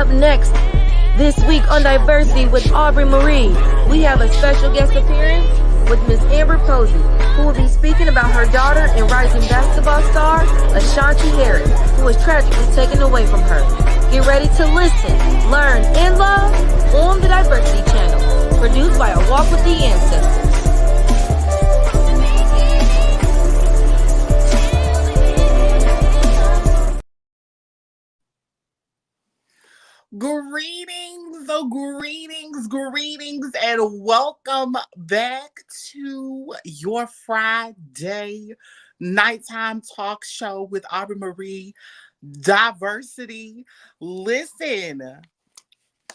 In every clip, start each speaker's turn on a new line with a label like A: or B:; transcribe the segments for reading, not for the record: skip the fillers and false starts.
A: Up next, this week on Diversity with Obeary Marie, we have a special guest appearance with Miss Amber Posey, who will be speaking about her daughter and rising basketball star, Ashanti Harris, who was tragically taken away from her. Get ready to listen, learn, and love on the Diversity Channel, produced by A Walk with the Ancestral.
B: Greetings, and welcome back to your Friday nighttime talk show with Amber Marie, Diversity. Listen,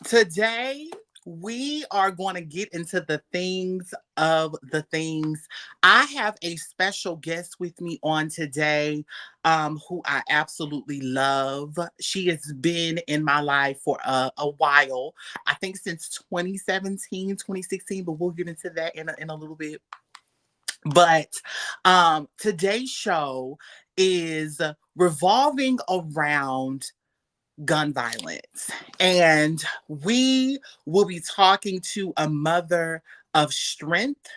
B: today we are going to get into the things of the things. I have a special guest with me on today who I absolutely love. She has been in my life for a while, I think since 2017, 2016, but we'll get into that in a little bit. But today's show is revolving around gun violence. And we will be talking to a mother of strength.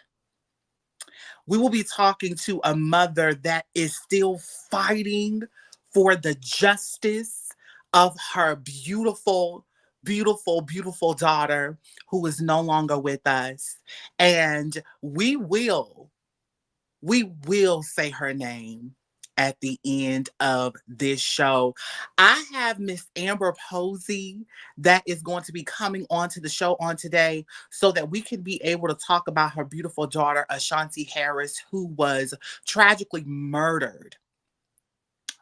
B: We will be talking to a mother that is still fighting for the justice of her beautiful daughter who is no longer with us. And we will say her name at the end of this show. I have Miss Amber Posey that is going to be coming onto the show on today so that we can be able to talk about her beautiful daughter, Ashanti Harris, who was tragically murdered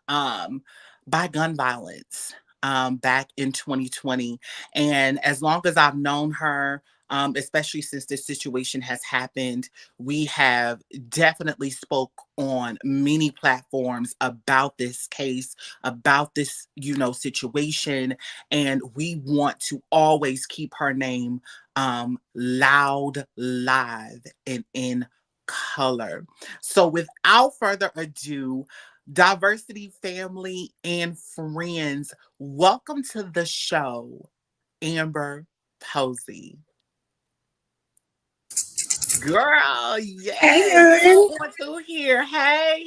B: by gun violence back in 2020. And as long as I've known her, especially since this situation has happened, we have definitely spoke on many platforms about this case, about this, situation. And we want to always keep her name loud, live, and in color. So without further ado, Diversity family and friends, welcome to the show, Amber Posey. Girl, yes.
C: Hey,
B: Welcome to here. Hey.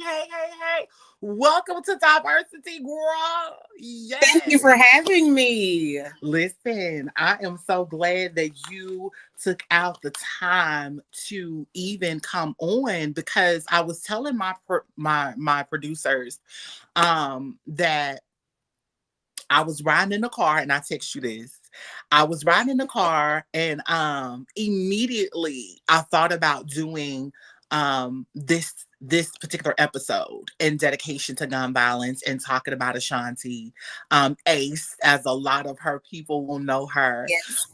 B: Welcome to Diversity, girl. Yes.
C: thank you for having me.
B: Listen, I am so glad that you took out the time to even come on, because I was telling my producers that I was riding in the car, and I text you this. I was riding in the car, and immediately I thought about doing this particular episode in dedication to gun violence and talking about Ashanti, Ace, as a lot of her people will know her.
C: Yes.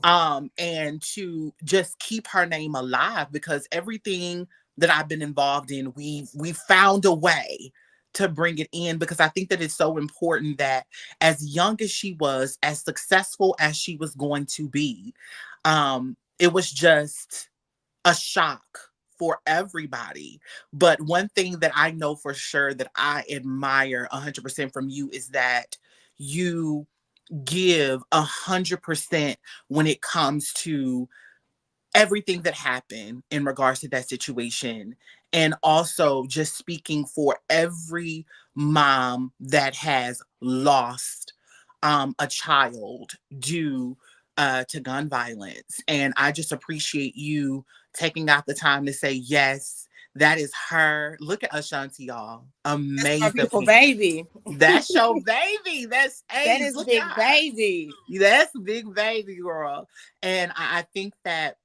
B: And to just keep her name alive, because everything that I've been involved in, we found a way to bring it in, because I think that it's so important that as young as she was, as successful as she was going to be, it was just a shock for everybody. But one thing that I know for sure that I admire 100% from you is that you give 100% when it comes to everything that happened in regards to that situation. And also just speaking for every mom that has lost a child due to gun violence. And I just appreciate you taking out the time to say, yes, that is her. Look at Ashanti, y'all. Amazing.
C: That's my beautiful baby.
B: That's your baby. That's Ace.
C: That is big baby.
B: That's big baby, girl. And I think that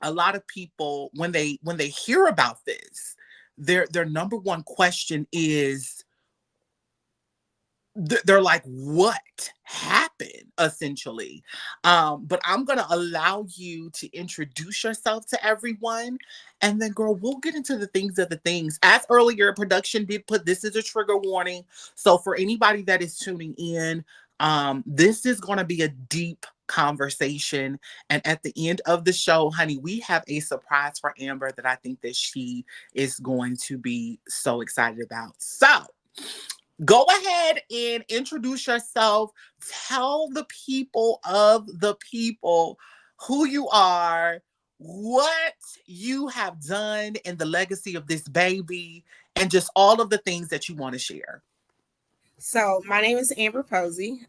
B: a lot of people, when they hear about this, their number one question is, they're like, what happened, essentially? But I'm going to allow you to introduce yourself to everyone. And then, girl, we'll get into the things of the things. As earlier, production did put, this is a trigger warning. So for anybody that is tuning in, this is going to be a deep conversation. And at the end of the show, honey, we have a surprise for Amber that I think that she is going to be so excited about. So Go ahead and introduce yourself. Tell the people of the people who you are, what you have done in the legacy of this baby, and just all of the things that you want to share.
C: So my name is Amber Posey.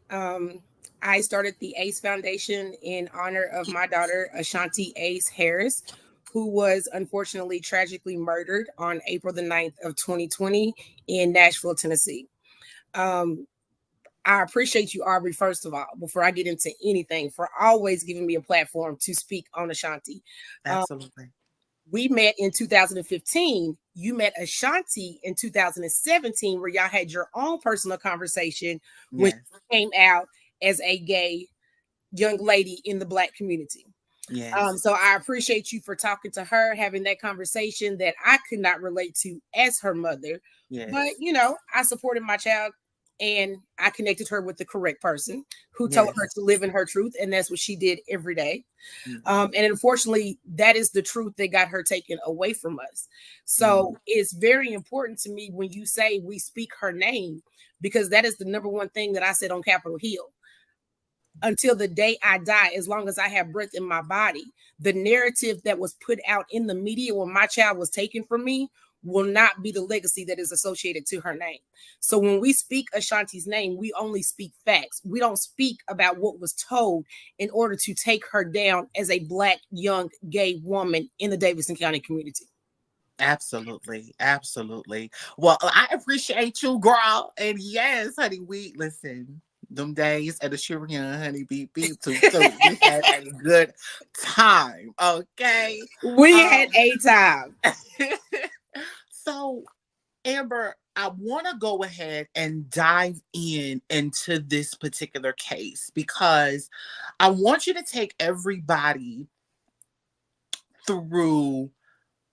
C: I started the ACE Foundation in honor of my daughter, Ashanti Ace Harris, who was unfortunately tragically murdered on April the 9th of 2020 in Nashville, Tennessee. Um, I appreciate you, Aubrey, first of all, before I get into anything, for always giving me a platform to speak on Ashanti.
B: Absolutely.
C: We met in 2015. You met Ashanti in 2017, where y'all had your own personal conversation when
B: Yes.
C: she came out as a gay young lady in the Black community.
B: Yes.
C: So I appreciate you for talking to her, having that conversation that I could not relate to as her mother.
B: Yes.
C: But, I supported my child and I connected her with the correct person who told
B: Yes.
C: her to live in her truth. And that's what she did every day.
B: Mhm.
C: And unfortunately, that is the truth that got her taken away from us. So it's very important to me when you say we speak her name, because that is the number one thing that I said on Capitol Hill. Until the day I die, as long as I have breath in my body, the narrative that was put out in the media when my child was taken from me will not be the legacy that is associated to her name. So when we speak Ashanti's name, we only speak facts. We don't speak about what was told in order to take her down as a Black young gay woman in the Davidson County community.
B: Absolutely. Absolutely. Well, I appreciate you, girl. And yes, honey, listen, them days at the Shurian, honey, beep, beep, toot, toot. We had a good time. Okay.
C: We had a time.
B: So, Amber, I want to go ahead and dive into this particular case because I want you to take everybody through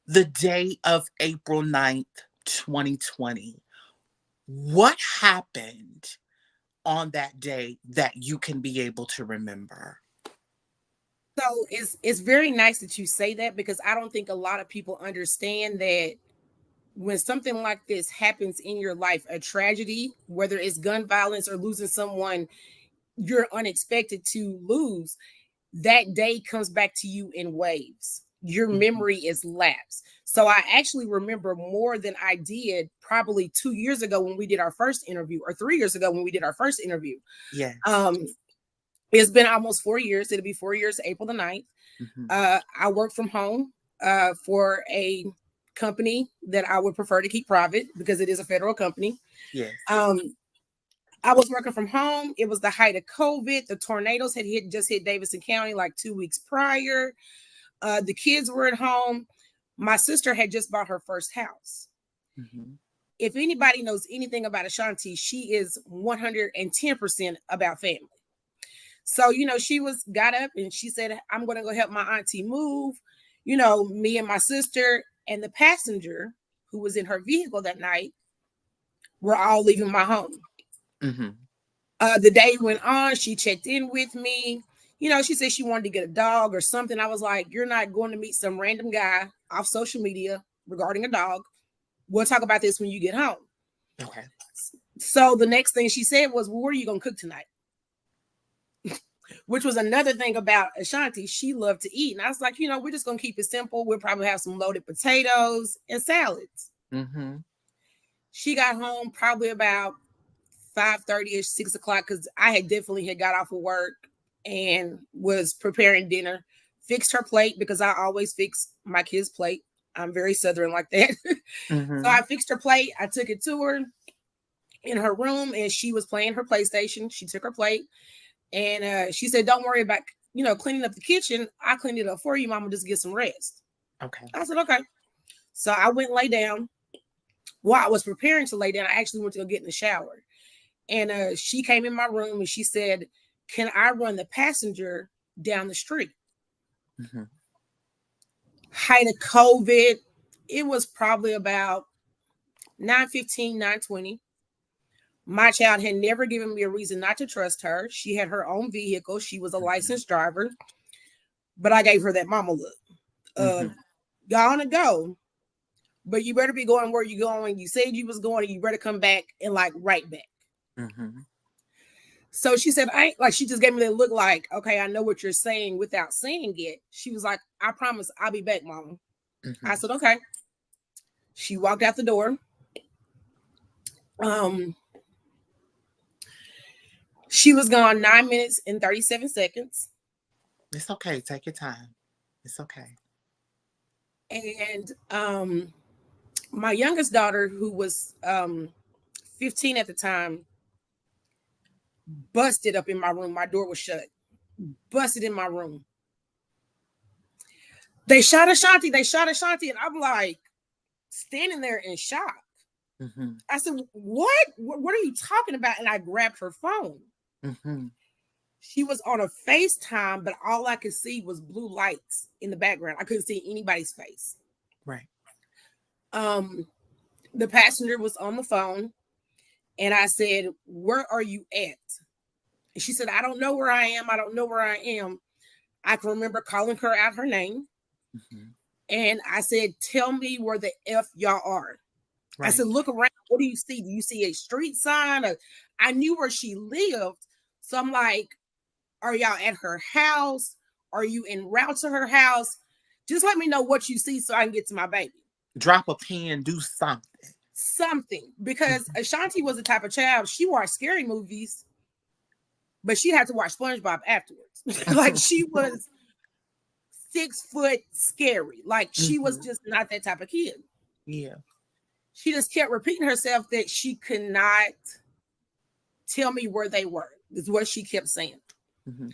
B: the day of April 9th, 2020. What happened on that day that you can be able to remember?
C: So it's very nice that you say that, because I don't think a lot of people understand that when something like this happens in your life, a tragedy, whether it's gun violence or losing someone you're unexpected to lose, that day comes back to you in waves. Your memory is lapsed. So I actually remember more than I did probably 2 years ago when we did our first interview, or 3 years ago when we did our first interview.
B: Yes.
C: It's been almost 4 years. It'll be 4 years, April the 9th. I work from home for a company that I would prefer to keep private because it is a federal company.
B: Yes.
C: I was working from home. It was the height of COVID. The tornadoes had just hit Davidson County like 2 weeks prior. The kids were at home. My sister had just bought her first house. If anybody knows anything about Ashanti, she is 110% about family. So, she got up and she said, I'm going to go help my auntie move. Me and my sister and the passenger who was in her vehicle that night were all leaving my home. The day went on. She checked in with me. She said she wanted to get a dog or something. I was like, you're not going to meet some random guy off social media regarding a dog. We'll talk about this when you get home.
B: Okay.
C: So the next thing she said was, well, what are you going to cook tonight? Which was another thing about Ashanti. She loved to eat. And I was like, we're just going to keep it simple. We'll probably have some loaded potatoes and salads. She got home probably about 5:30ish, 6 o'clock, because I had definitely got off of work and was preparing dinner. Fixed her plate because I always fix my kids' plate. I'm very Southern like that. So I fixed her plate. I took it to her in her room and she was playing her PlayStation. She took her plate and she said, don't worry about, cleaning up the kitchen. I cleaned it up for you, Mama. Just get some rest.
B: Okay.
C: I said, okay. So I went and lay down. While I was preparing to lay down, I actually went to go get in the shower. And she came in my room and she said, can I run the passenger down the street? Height of COVID, it was probably about 9:15, 9:20. My child had never given me a reason not to trust her. She had her own vehicle. She was a licensed driver. But I gave her that mama look. Gonna go. but you better be going where you going. You said you was going, and you better come back and like right back.
B: Mm-hmm.
C: So she said, I ain't like, she just gave me that look like, okay, I know what you're saying without saying it. She was like, I promise I'll be back, Mom.
B: Mm-hmm.
C: I said, okay. She walked out the door. She was gone 9 minutes and 37 seconds.
B: It's okay. Take your time. It's okay.
C: And my youngest daughter, who was 15 at the time, busted up in my room. My door was shut. Busted in my room. They shot Ashanti. They shot Ashanti. And I'm like standing there in shock.
B: Mm-hmm.
C: I said, what? What are you talking about? And I grabbed her phone.
B: Mm-hmm.
C: She was on a FaceTime, but all I could see was blue lights in the background. I couldn't see anybody's face.
B: Right.
C: The passenger was on the phone, and I said, where are you at? And she said, I don't know where I am. I don't know where I am. I can remember calling her out her name.
B: Mm-hmm.
C: And I said, tell me where the F y'all are.
B: Right.
C: I said, look around. What do you see? Do you see a street sign? I knew where she lived. So I'm like, are y'all at her house? Are you en route to her house? Just let me know what you see so I can get to my baby.
B: Drop a pin, do something.
C: Something. Because Ashanti was the type of child, she watched scary movies, but she had to watch SpongeBob afterwards. Like she was 6 foot scary. Like she was just not that type of kid.
B: Yeah.
C: She just kept repeating herself that she could not tell me where they were. Is what she kept saying.
B: Mm-hmm.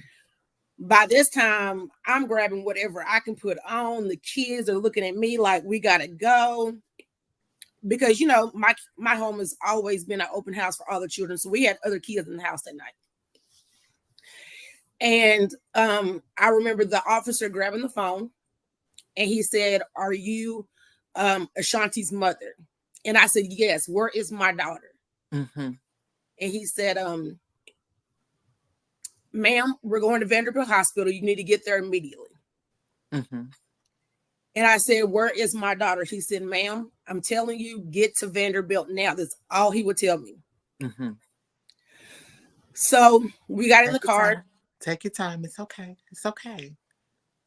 C: By this time, I'm grabbing whatever I can put on. The kids are looking at me like we gotta go. Because you know, my home has always been an open house for all the children. So we had other kids in the house that night. And I remember the officer grabbing the phone and he said, are you Ashanti's mother? And I said, yes, where is my daughter?
B: Mm-hmm.
C: And he said, ma'am, we're going to Vanderbilt Hospital. You need to get there immediately.
B: Mm-hmm.
C: And I said, where is my daughter? He said, ma'am, I'm telling you, get to Vanderbilt now. That's all he would tell me.
B: Mm-hmm.
C: So we got in the car.
B: Take your time. It's okay. It's okay.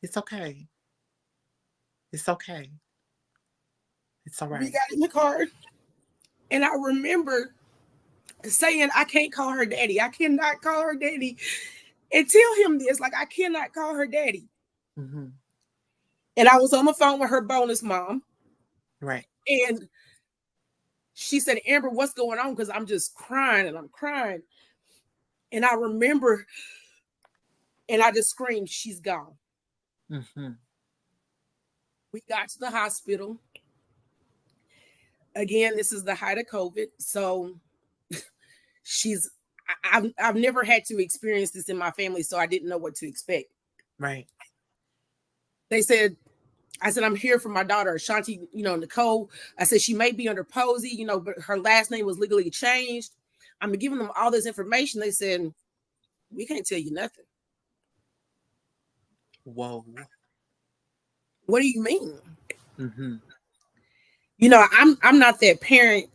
B: It's okay. It's okay. It's all right.
C: We got in the car. And I remember saying, I can't call her daddy. I cannot call her daddy. And tell him this, like, I cannot call her daddy.
B: Mm-hmm.
C: And I was on the phone with her bonus mom.
B: Right.
C: And she said, Amber, what's going on? Because I'm just crying and I'm crying. And I remember, and I just screamed, she's gone.
B: Mm-hmm.
C: We got to the hospital. Again, this is the height of COVID. So I've never had to experience this in my family, so I didn't know what to expect.
B: Right.
C: I said, I'm here for my daughter, Ashanti, Nicole. I said, she may be under Posie, but her last name was legally changed. I'm giving them all this information. They said, we can't tell you nothing.
B: Whoa.
C: What do you mean?
B: Mm-hmm.
C: I'm not that parent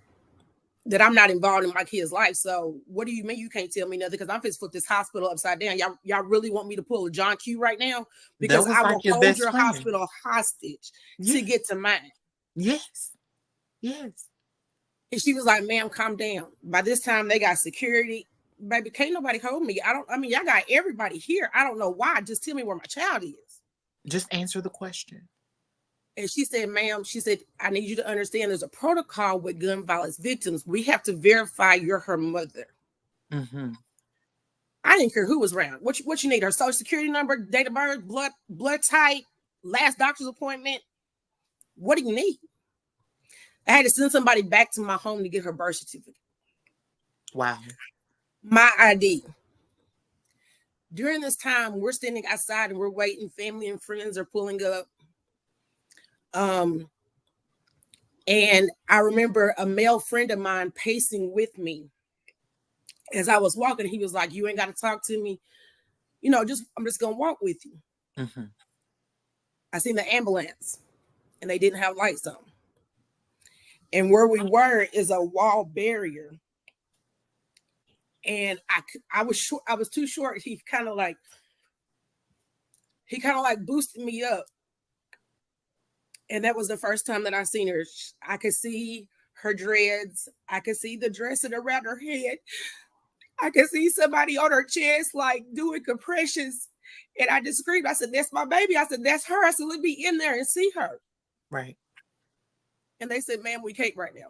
C: that I'm not involved in my kid's life. So what do you mean you can't tell me nothing? Because I'm just put this hospital upside down. Y'all really want me to pull a John Q right now? Because I will hold your hospital hostage to get to mine.
B: Yes. Yes.
C: And she was like, ma'am, calm down. By this time they got security. Baby, can't nobody hold me. Y'all got everybody here. I don't know why. Just tell me where my child is.
B: Just answer the question.
C: And she said, ma'am, I need you to understand there's a protocol with gun violence victims. We have to verify you're her mother.
B: Mm-hmm.
C: I didn't care who was around. What you need? Her social security number, date of birth, blood type, last doctor's appointment. What do you need? I had to send somebody back to my home to get her birth certificate.
B: Wow.
C: My ID. During this time, we're standing outside and we're waiting. Family and friends are pulling up. And I remember a male friend of mine pacing with me as I was walking. He was like, you ain't got to talk to me. I'm just going to walk with you.
B: Mm-hmm.
C: I seen the ambulance and they didn't have lights on. And where we were is a wall barrier. And I was short, I was too short. He kind of like boosted me up. And that was the first time that I seen her. I could see her dreads. I could see the dressing around her head. I could see somebody on her chest, like doing compressions. And I just screamed. I said, "That's my baby." I said, "That's her." I said, "Let me in there and see her."
B: Right.
C: And they said, "Ma'am, we can't right now."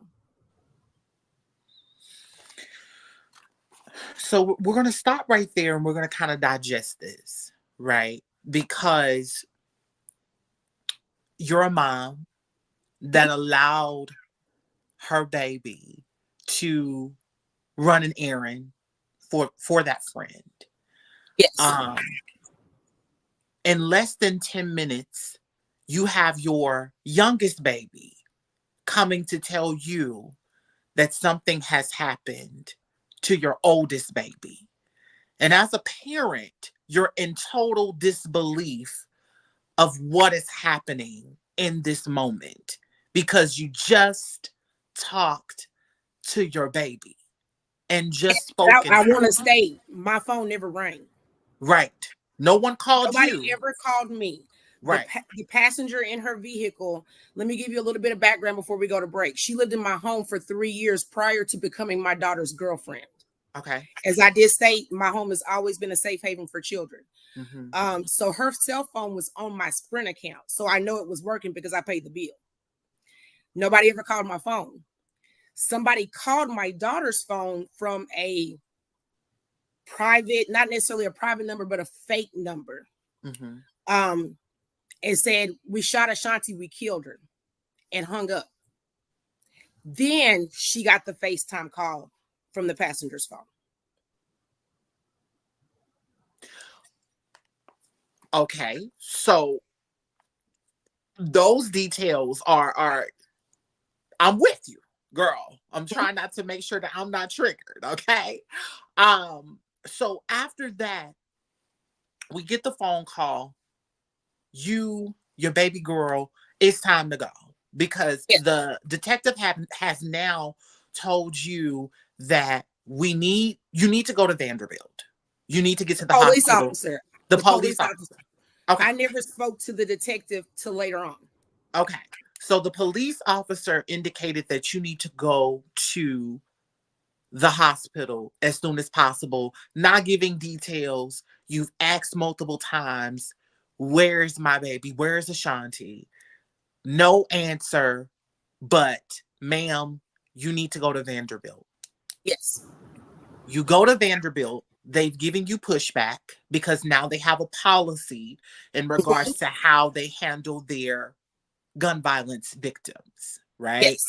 B: So we're going to stop right there and we're going to kind of digest this, right? Because you're a mom that allowed her baby to run an errand for that friend.
C: Yes.
B: In less than 10 minutes, you have your youngest baby coming to tell you that something has happened to your oldest baby. And as a parent, you're in total disbelief of what is happening in this moment because you just talked to your baby and just spoken.
C: I want to state, my phone never rang.
B: Right. No one called
C: Nobody
B: you.
C: ever called me.
B: Right.
C: The passenger in her vehicle, let me give you a little bit of background before we go to break. She lived in my home for 3 years prior to becoming my daughter's girlfriend.
B: Okay.
C: As I did state, my home has always been a safe haven for children.
B: Mm-hmm.
C: So her cell phone was on my Sprint account. So I know it was working because I paid the bill. Nobody ever called my phone. Somebody called my daughter's phone from a private, not necessarily a private number, but a fake number.
B: Mm-hmm.
C: And said, "We shot Ashanti, we killed her," and hung up. Then she got the FaceTime call from the passenger's phone.
B: Okay. So those details are I'm with you, girl. I'm trying not to make sure that I'm not triggered. Okay. So after that, we get the phone call. Your baby girl, it's time to go because the detective has now told you that you need to go to Vanderbilt. You need to get to the
C: police
B: hospital.
C: Officer.
B: The police officer. Okay.
C: I never spoke to the detective till later on.
B: Okay. So the police officer indicated that you need to go to the hospital as soon as possible, not giving details. You've asked multiple times, "Where's my baby? Where's Ashanti?" No answer, but ma'am, you need to go to Vanderbilt.
C: Yes.
B: You go to Vanderbilt. They've given you pushback because now they have a policy in regards to how they handle their gun violence victims, right?
C: Yes.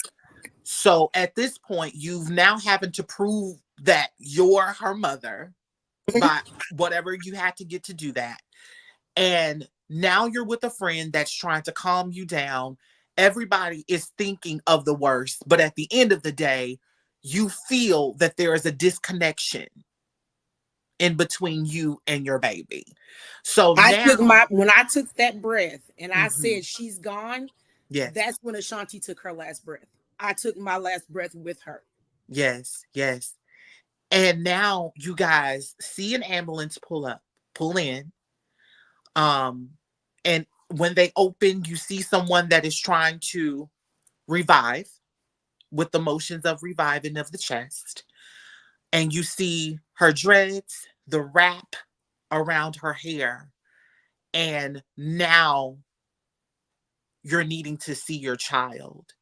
B: So at this point, you've now having to prove that you're her mother by whatever you had to get to do that. And now you're with a friend that's trying to calm you down. Everybody is thinking of the worst, but at the end of the day, you feel that there is a disconnection in between you and your baby. So
C: when I took that breath and I said she's gone,
B: yes,
C: that's when Ashanti took her last breath. I took my last breath with her.
B: Yes, yes. And now you guys see an ambulance pull in. And when they open, you see someone that is trying to revive with the motions of reviving of the chest. And you see her dreads, the wrap around her hair. And now you're needing to see your child.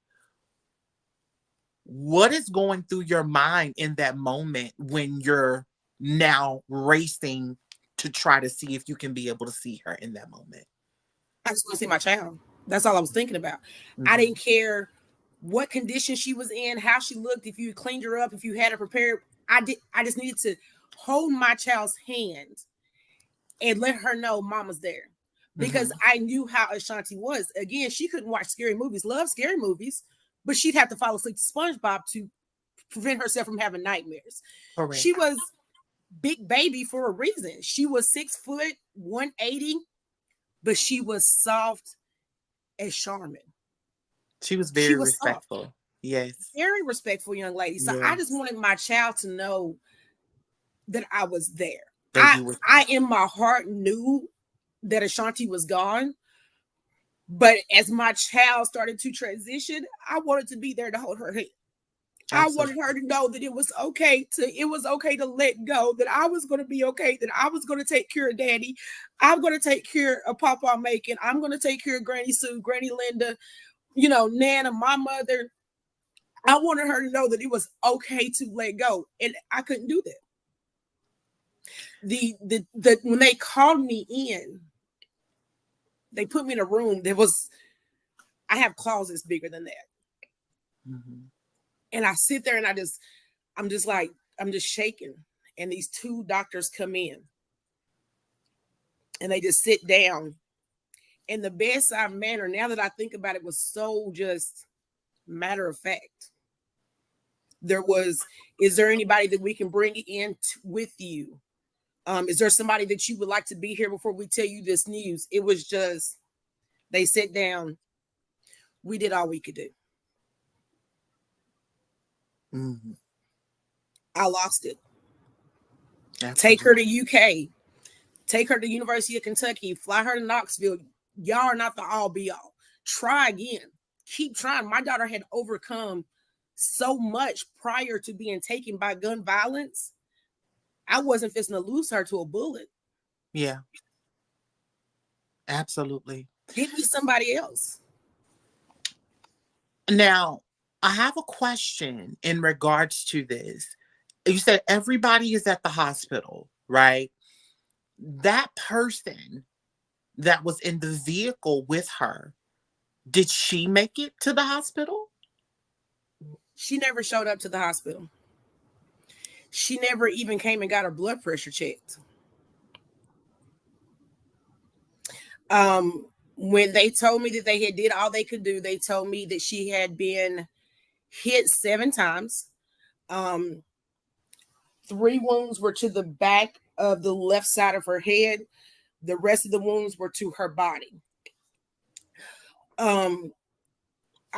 B: What is going through your mind in that moment when you're now racing to try to see if you can be able to see her in that moment?
C: I just want to see my child. That's all I was thinking about. I didn't care what condition she was in, how she looked, if you cleaned her up, if you had her prepared. I just needed to hold my child's hand and let her know mama's there. Because I knew how Ashanti was. Again, she couldn't watch scary movies, love scary movies, but she'd have to fall asleep to SpongeBob to prevent herself from having nightmares.
B: Correct.
C: She was big baby for a reason. She was 6 foot, 180, but she was soft as Charmin.
B: She was very respectful. Yes.
C: Very respectful young lady. So I just
B: Yes.
C: wanted my child to know that I was there.
B: That you were.
C: I in my heart knew that Ashanti was gone. But as my child started to transition, I wanted to be there to hold her hand. I wanted
B: Absolutely.
C: her to know that it was okay to let go, that I was going to be okay, that I was going to take care of daddy. I'm going to take care of Papa Macon. I'm going to take care of Granny Sue, Granny Linda, Nana, my mother. I wanted her to know that it was okay to let go. And I couldn't do that. The when they called me in, they put me in a room. I have closets bigger than that.
B: Mm-hmm.
C: And I sit there and I'm just shaking. And these two doctors come in and they just sit down. And the bedside manner, now that I think about it, was so just matter of fact. Is there anybody that we can bring in with you? Is there somebody that you would like to be here before we tell you this news? It was just, they sit down. We did all we could do.
B: Mm-hmm.
C: I lost it.
B: Absolutely.
C: Take her to UK. Take her to University of Kentucky. Fly her to Knoxville. Y'all are not the all be all. Try again. Keep trying. My daughter had overcome so much prior to being taken by gun violence. I wasn't fixing to lose her to a bullet.
B: Yeah. Absolutely.
C: Give me somebody else.
B: Now, I have a question in regards to this. You said everybody is at the hospital, right? That person that was in the vehicle with her, did she make it to the hospital?
C: She never showed up to the hospital. She never even came and got her blood pressure checked. When they told me that they had did all they could do, they told me that she had been hit 7 times. 3 wounds were to the back of the left side of her head. The rest of the wounds were to her body. I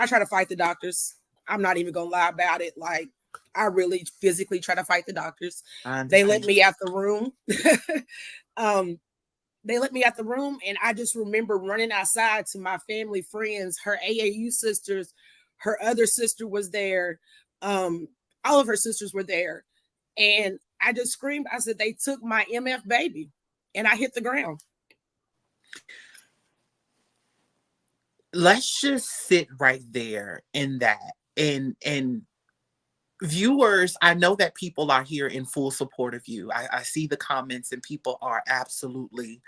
C: try to fight the doctors. I'm not even gonna lie about it. Like, I really physically try to fight the doctors. They let me out the room. They let me out the room, and I just remember running outside to my family, friends, her AAU sisters, her other sister was there. All of her sisters were there. And I just screamed. I said, they took my MF baby. And I hit the ground.
B: Let's just sit right there in that. And viewers, I know that people are here in full support of you. I see the comments and people are absolutely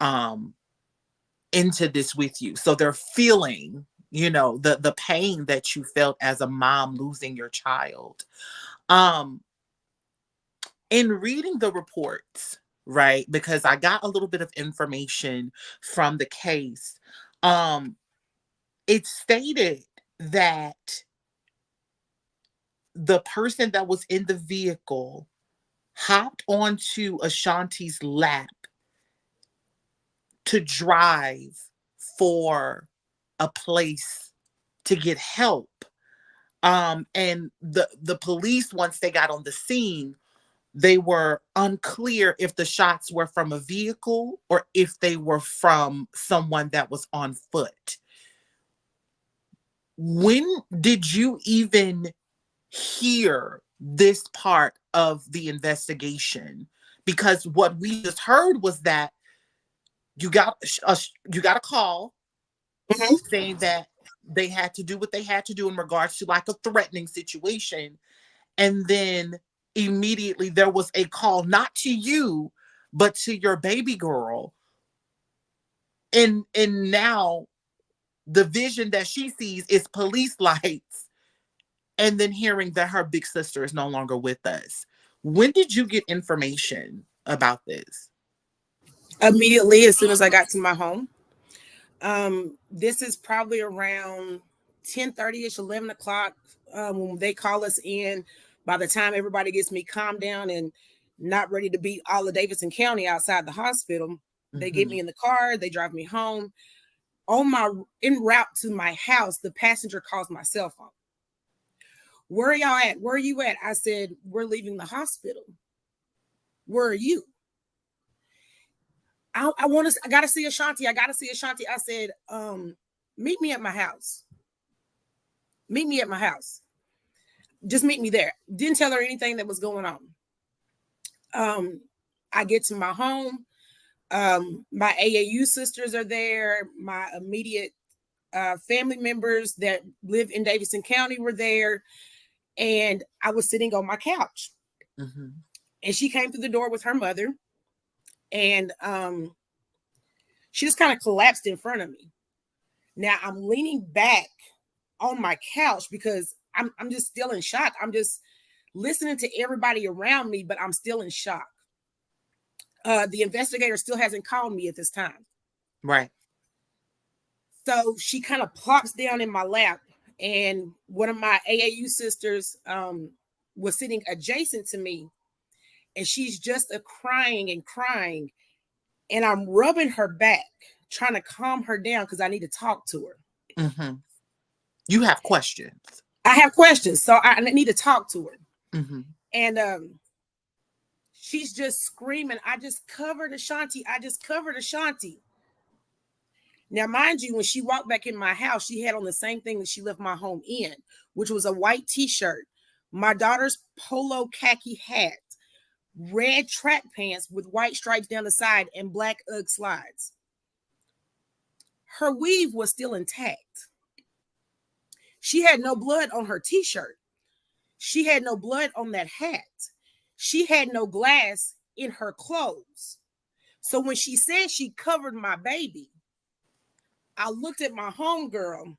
B: into this with you. So they're feeling, the pain that you felt as a mom losing your child. In reading the reports, right, because I got a little bit of information from the case, it stated that the person that was in the vehicle hopped onto Ashanti's lap to drive for a place to get help. And the police, once they got on the scene, they were unclear if the shots were from a vehicle or if they were from someone that was on foot. When did you even hear this part of the investigation? Because what we just heard was that you got a call saying that they had to do what they had to do in regards to like a threatening situation. And then immediately there was a call, not to you, but to your baby girl. And now the vision that she sees is police lights, and then hearing that her big sister is no longer with us. When did you get information about this?
C: Immediately, as soon as I got to my home. This is probably around 10:30ish, 11 o'clock. When they call us in, by the time everybody gets me calmed down and not ready to be all of Davidson County outside the hospital, they get me in the car, they drive me home. En route to my house, the passenger calls my cell phone. Where are y'all at? Where are you at? I said, we're leaving the hospital. Where are you? I gotta see Ashanti. I gotta see Ashanti. I said, meet me at my house. Meet me at my house. Just meet me there. Didn't tell her anything that was going on. I get to my home. My AAU sisters are there. My immediate family members that live in Davidson County were there. And I was sitting on my couch.
B: Mm-hmm.
C: And she came through the door with her mother. And she just kind of collapsed in front of me. Now I'm leaning back on my couch because I'm just still in shock. I'm just listening to everybody around me, but I'm still in shock. The investigator still hasn't called me at this time.
B: Right.
C: So she kind of plops down in my lap, and one of my AAU sisters was sitting adjacent to me, and she's just crying and crying, and I'm rubbing her back, trying to calm her down because I need to talk to her.
B: Mm-hmm. You have questions.
C: I have questions, so I need to talk to her.
B: Mm-hmm.
C: And she's just screaming, I just covered Ashanti. I just covered Ashanti. Now, mind you, when she walked back in my house, she had on the same thing that she left my home in, which was a white t-shirt, my daughter's polo khaki hat, red track pants with white stripes down the side, and black Ugg slides. Her weave was still intact. She had no blood on her t-shirt. She had no blood on that hat. She had no glass in her clothes. So when she said she covered my baby, I looked at my homegirl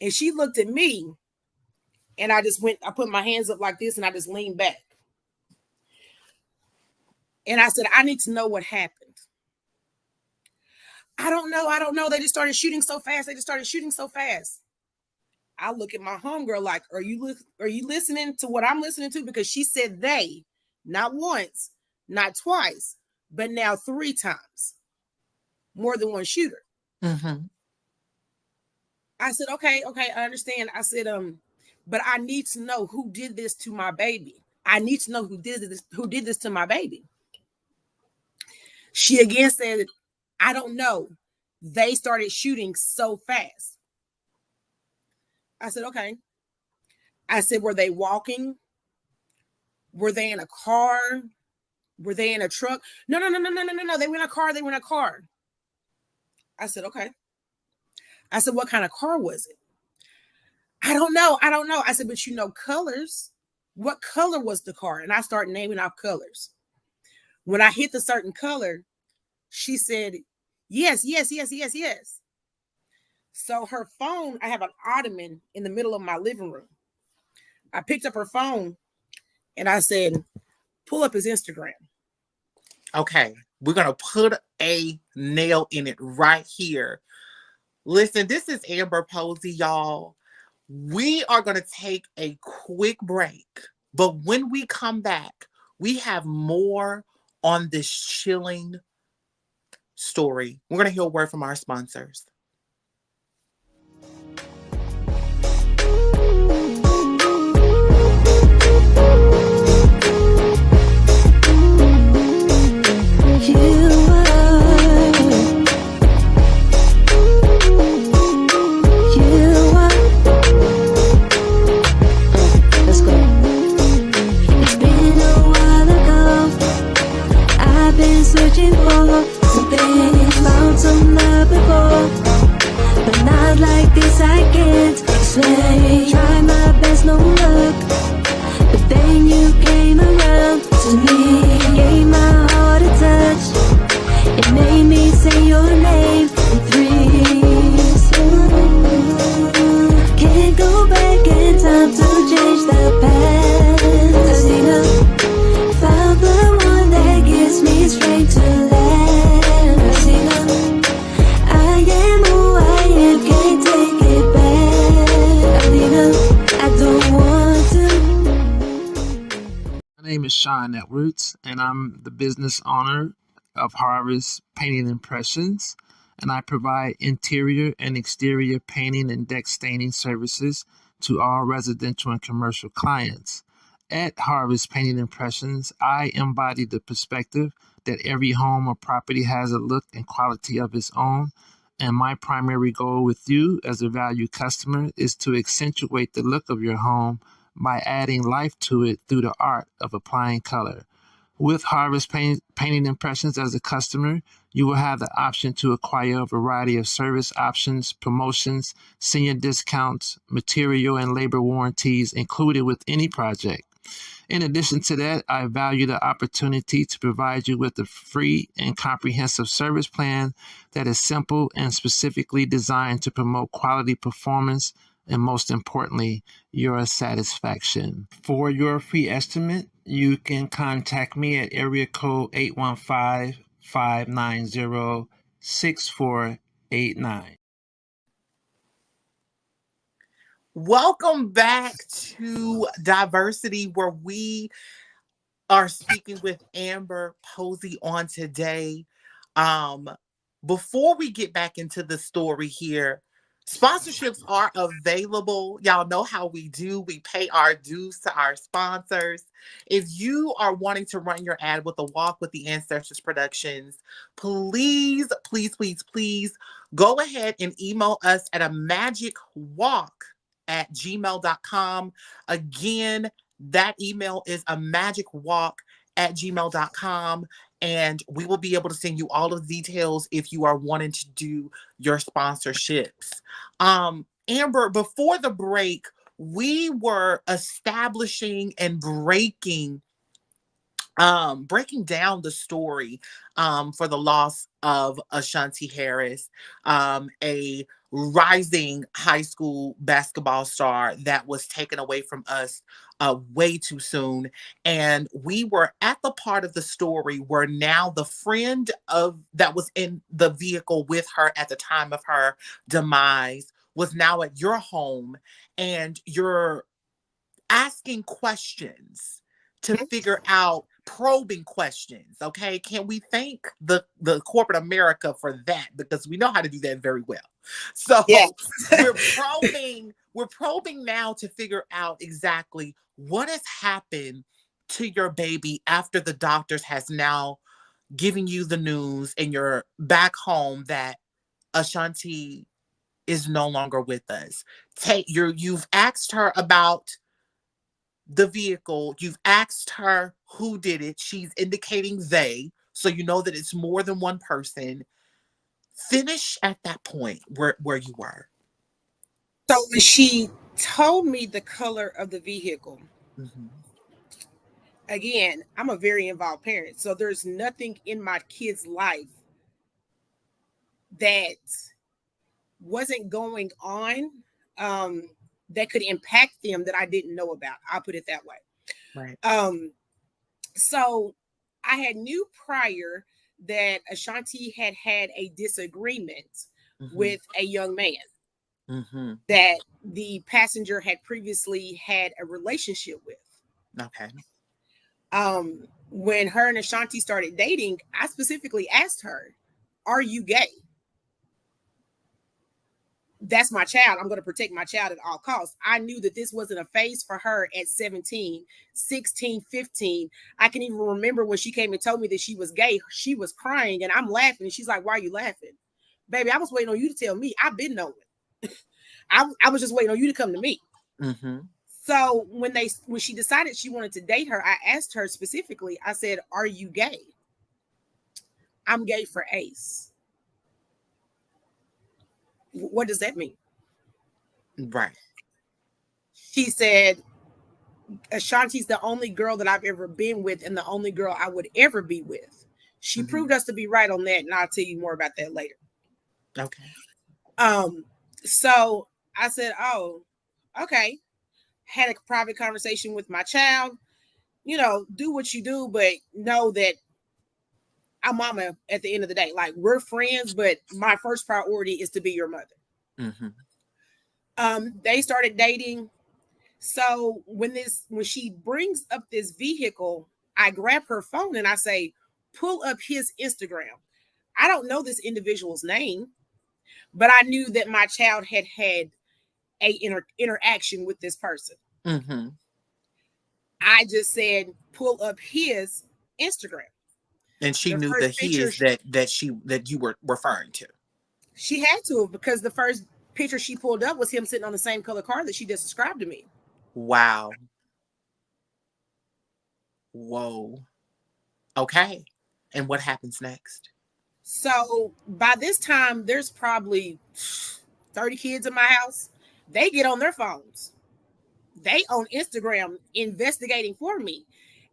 C: and she looked at me, and I put my hands up like this and I just leaned back. And I said, I need to know what happened. I don't know. They just started shooting so fast. I look at my homegirl like, are you listening to what I'm listening to? Because she said they, not once, not twice, but now 3 times. More than one shooter.
B: Mm-hmm.
C: I said, okay, I understand. I said, but I need to know who did this to my baby. I need to know who did this to my baby. She again said, I don't know. They started shooting so fast. I said, okay. I said, were they walking? Were they in a car? Were they in a truck? No. They were in a car. I said, okay. I said, what kind of car was it? I don't know. I said, but you know colors. What color was the car? And I started naming off colors. When I hit the certain color, she said, yes. So her phone, I have an ottoman in the middle of my living room. I picked up her phone and I said, pull up his Instagram.
B: Okay, we're going to put a nail in it right here. Listen, this is Amber Posey, y'all. We are going to take a quick break, but when we come back, we have more on this chilling story. We're going to hear a word from our sponsors.
D: Searching for something, found some love before, but not like this. I can't explain. Try my best, no luck, but then you came around to me, gave my heart a touch. It made me say your name in 3s. Can't go back in time to change the past. Found the one that gives me strength to land. I am who I am, can't take it back. I don't want to.
E: My name is Sean Edwards, and I'm the business owner of Harvest Painting Impressions, and I provide interior and exterior painting and deck staining services to all residential and commercial clients. At Harvest Painting Impressions, I embody the perspective that every home or property has a look and quality of its own, and my primary goal with you as a valued customer is to accentuate the look of your home by adding life to it through the art of applying color. With Harvest Painting Impressions as a customer, you will have the option to acquire a variety of service options, promotions, senior discounts, material and labor warranties included with any project. In addition to that, I value the opportunity to provide you with a free and comprehensive service plan that is simple and specifically designed to promote quality performance and, most importantly, your satisfaction. For your free estimate, you can contact me at area code 815-590-6489.
B: Welcome back to Diversity, where we are speaking with Amber Posey on today. Before we get back into the story here, sponsorships are available. Y'all know how we do. We pay our dues to our sponsors. If you are wanting to run your ad with a walk with the Ancestral Productions, please go ahead and email us at amagicwalk@gmail.com. Again, that email is amagicwalk@gmail.com, and we will be able to send you all of the details if you are wanting to do your sponsorships. Amber, before the break, we were establishing and breaking down the story for the loss of Ashanti Harris, a rising high school basketball star that was taken away from us way too soon. And we were at the part of the story where now the friend that was in the vehicle with her at the time of her demise was now at your home, and you're asking questions to figure out, probing questions. Okay, can we thank the corporate America for that, because we know how to do that very well. So
C: Yes.
B: we're probing now to figure out exactly what has happened to your baby after the doctors has now given you the news and you're back home that Ashanti is no longer with us. You've asked her about the vehicle. You've asked her who did it. She's indicating they, so you know that it's more than one person. Finish at that point where you were.
C: So when she told me the color of the vehicle, again, I'm a very involved parent, so there's nothing in my kid's life that wasn't going on that could impact them that I didn't know about. I'll put it that way.
B: Right.
C: So I had knew prior that Ashanti had a disagreement with a young man that the passenger had previously had a relationship with.
B: Okay.
C: When her and Ashanti started dating, I specifically asked her, "Are you gay?" That's my child. I'm going to protect my child at all costs. I knew that this wasn't a phase for her at 17, 16, 15. I can even remember when she came and told me that she was gay. She was crying and I'm laughing. And she's like, "Why are you laughing?" Baby, I was waiting on you to tell me. I've been knowing. I was just waiting on you to come to me. So when she decided she wanted to date her, I asked her specifically, I said, "Are you gay?" "I'm gay for Ace." "What does that mean?"
B: Right.
C: She said, "Ashanti's the only girl that I've ever been with and the only girl I would ever be with." She proved us to be right on that, and I'll tell you more about that later.
B: Okay.
C: So I said, "Oh, okay." Had a private conversation with my child. You know, do what you do, but know that I'm mama at the end of the day. Like, we're friends, but my first priority is to be your mother. They started dating. So when she brings up this vehicle, I grab her phone and I say, "Pull up his Instagram." I don't know this individual's name, but I knew that my child had a interaction with this person.
B: Mm-hmm.
C: I just said, pull up his Instagram.
B: And she
C: The
B: knew
C: first
B: that he
C: picture
B: is that you were referring to.
C: She had to, because the first picture she pulled up was him sitting on the same color car that she just described to me.
B: Wow. Whoa. Okay. And what happens next?
C: So by this time, there's probably 30 kids in my house. They get on their phones. They on Instagram investigating for me.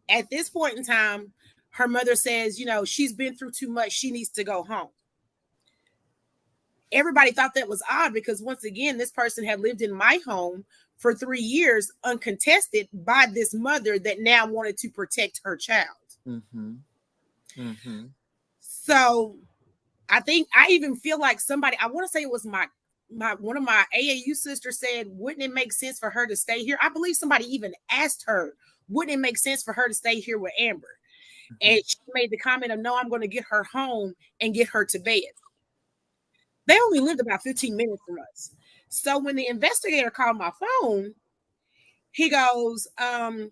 C: At this point in time, her mother says, she's been through too much. She needs to go home. Everybody thought that was odd because, once again, this person had lived in my home for 3 years uncontested by this mother that now wanted to protect her child.
B: Mm-hmm. Mm-hmm.
C: So I even feel like somebody, I want to say it was my one of my AAU sisters said, wouldn't it make sense for her to stay here? I believe somebody even asked her, wouldn't it make sense for her to stay here with Amber? Mm-hmm. And she made the comment of, no, I'm going to get her home and get her to bed. They only lived about 15 minutes from us. So when the investigator called my phone, he goes, I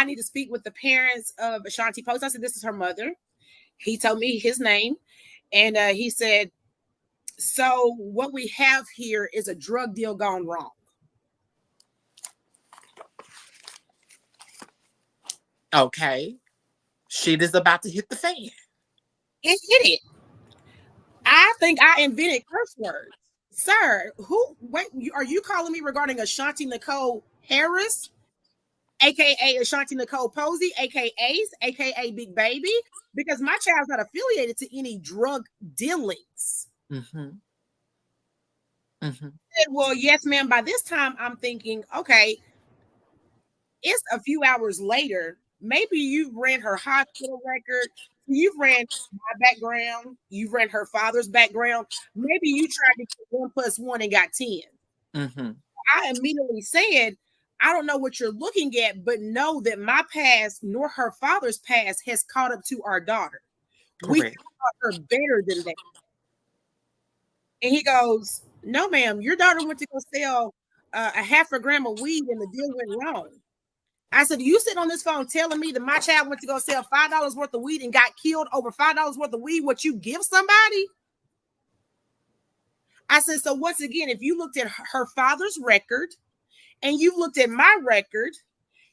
C: need to speak with the parents of Ashanti Posey. I said, this is her mother. He told me his name. And he said, so what we have here is a drug deal gone wrong.
B: Okay. Shit is about to hit the fan.
C: It hit it. I think I invented curse words. Sir, are you calling me regarding Ashanti Nicole Harris, aka Ashanti Nicole Posey, aka Big Baby? Because my child's not affiliated to any drug dealings.
B: Mm-hmm. Mm-hmm.
C: Well, yes, ma'am. By this time, I'm thinking, okay, it's a few hours later. Maybe you've ran her hospital record. You've ran my background. You've ran her father's background. Maybe you tried to get 1 + 1 and got 10.
B: Mm-hmm.
C: I immediately said, I don't know what you're looking at, but know that my past nor her father's past has caught up to our daughter.
B: Correct.
C: We taught her better than that. And he goes, no, ma'am, your daughter went to go sell a 0.5 gram of weed and the deal went wrong. I said, you sit on this phone telling me that my child went to go sell $5 worth of weed and got killed over $5 worth of weed, what you give somebody? I said, so once again, if you looked at her father's record and you looked at my record,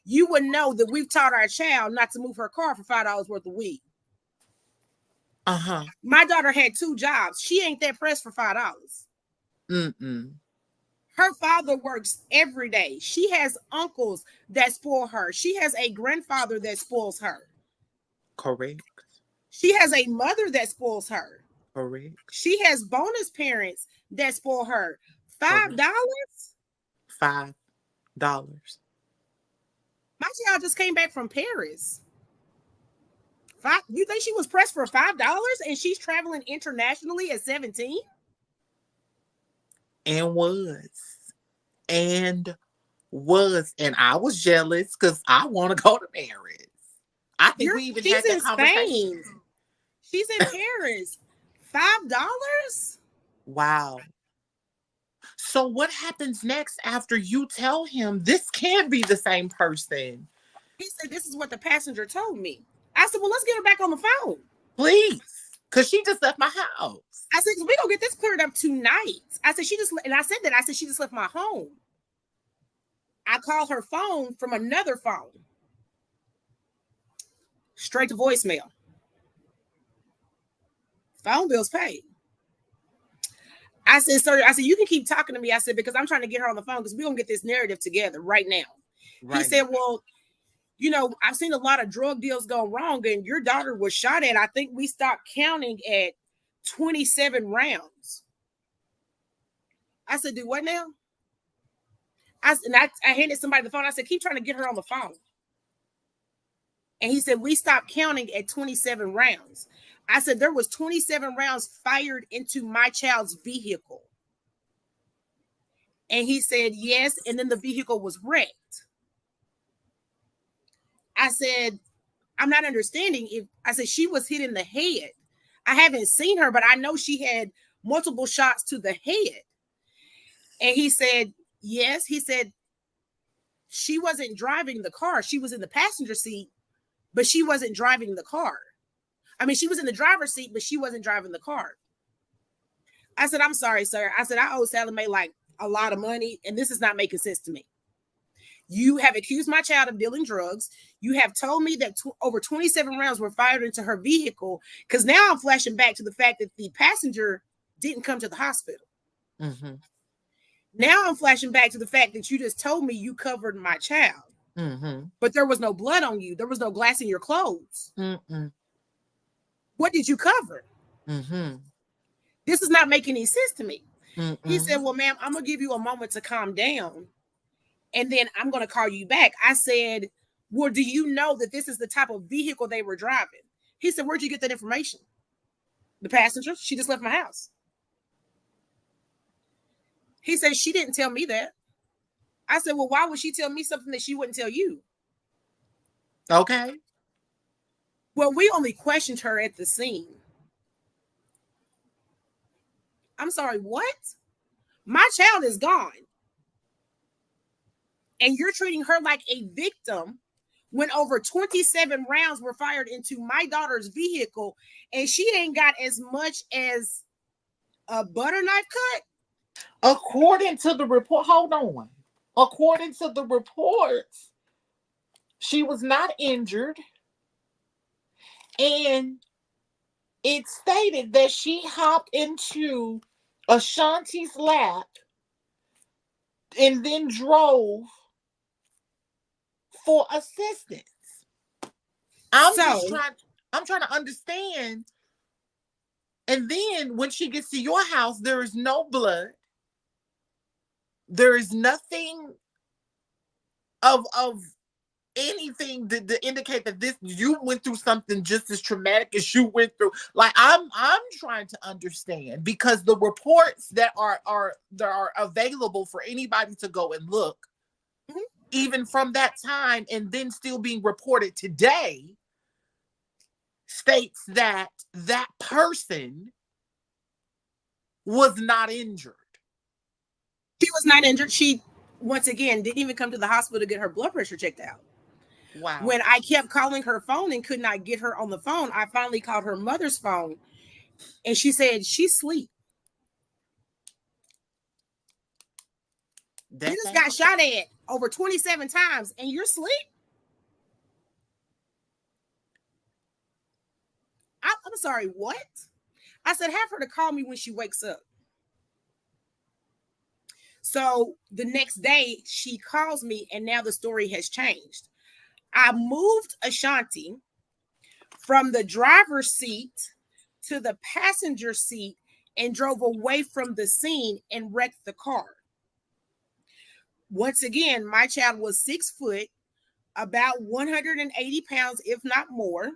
C: you would know that we've taught our child not to move her car for $5 worth of weed.
B: Uh-huh.
C: My daughter had 2 jobs. She ain't that pressed for $5.
B: Mm-mm.
C: Her father works every day. She has uncles that spoil her. She has a grandfather that spoils her.
B: Correct.
C: She has a mother that spoils her.
B: Correct.
C: She has bonus parents that spoil her. $5?
B: $5.
C: My child just came back from Paris. You think she was pressed for $5 and she's traveling internationally at 17?
B: And I was jealous because I want to go to Paris. I think we even had that conversation.
C: She's in Paris. $5?
B: Wow. So what happens next after you tell him this can't be the same person?
C: He said, this is what the passenger told me. I said, well, let's get her back on the phone.
B: Please. Because she just left my house.
C: I said, we're going to get this cleared up tonight. I said, she just left my home. I called her phone from another phone. Straight to voicemail. Phone bills paid. I said, sir, you can keep talking to me. I said, because I'm trying to get her on the phone because we're going to get this narrative together right now. Right. He said, well, I've seen a lot of drug deals go wrong and your daughter was shot at. I think we stopped counting at 27 rounds. I said, do what now? I handed somebody the phone. I said, keep trying to get her on the phone. And he said, we stopped counting at 27 rounds. I said, there was 27 rounds fired into my child's vehicle. And he said, yes. And then the vehicle was wrecked. I said, I'm not understanding. I said, she was hit in the head. I haven't seen her, but I know she had multiple shots to the head. And he said, yes. He said, she wasn't driving the car. She was in the passenger seat, but she wasn't driving the car. I mean, she was in the driver's seat, but she wasn't driving the car. I said, I'm sorry, sir. I said, I owe Sally Mae like a lot of money, and this is not making sense to me. You have accused my child of dealing drugs. You have told me that over 27 rounds were fired into her vehicle, because now I'm flashing back to the fact that the passenger didn't come to the hospital.
B: Mm-hmm.
C: Now I'm flashing back to the fact that you just told me you covered my child, but there was no blood on you. There was no glass in your clothes. What did you cover? This is not making any sense to me. He said, well, ma'am, I'm going to give you a moment to calm down, and then I'm going to call you back. I said, well, do you know that this is the type of vehicle they were driving? He said, where'd you get that information? The passenger? She just left my house. He said, she didn't tell me that. I said, well, why would she tell me something that she wouldn't tell you?
B: Okay.
C: Well, we only questioned her at the scene. I'm sorry, what? My child is gone. And you're treating her like a victim when over 27 rounds were fired into my daughter's vehicle, and she ain't got as much as a butter knife cut?
B: According to the report, hold on. According to the reports, she was not injured. And it stated that she hopped into Ashanti's lap and then drove for assistance. I'm trying to understand. And then when she gets to your house, there is no blood. There is nothing of anything to indicate that you went through something just as traumatic as you went through. Like, I'm trying to understand, because the reports that are available for anybody to go and look, even from that time and then still being reported today, states that that person was not injured.
C: She was not injured. She, once again, didn't even come to the hospital to get her blood pressure checked out.
B: Wow.
C: When I kept calling her phone and could not get her on the phone, I finally called her mother's phone, and she said she's asleep. You just got shot at over 27 times and you're asleep? I'm sorry, what? I said, have her to call me when she wakes up. So the next day she calls me, and now the story has changed. I moved Ashanti from the driver's seat to the passenger seat and drove away from the scene and wrecked the car. Once again, my child was 6 foot, about 180 pounds, if not more.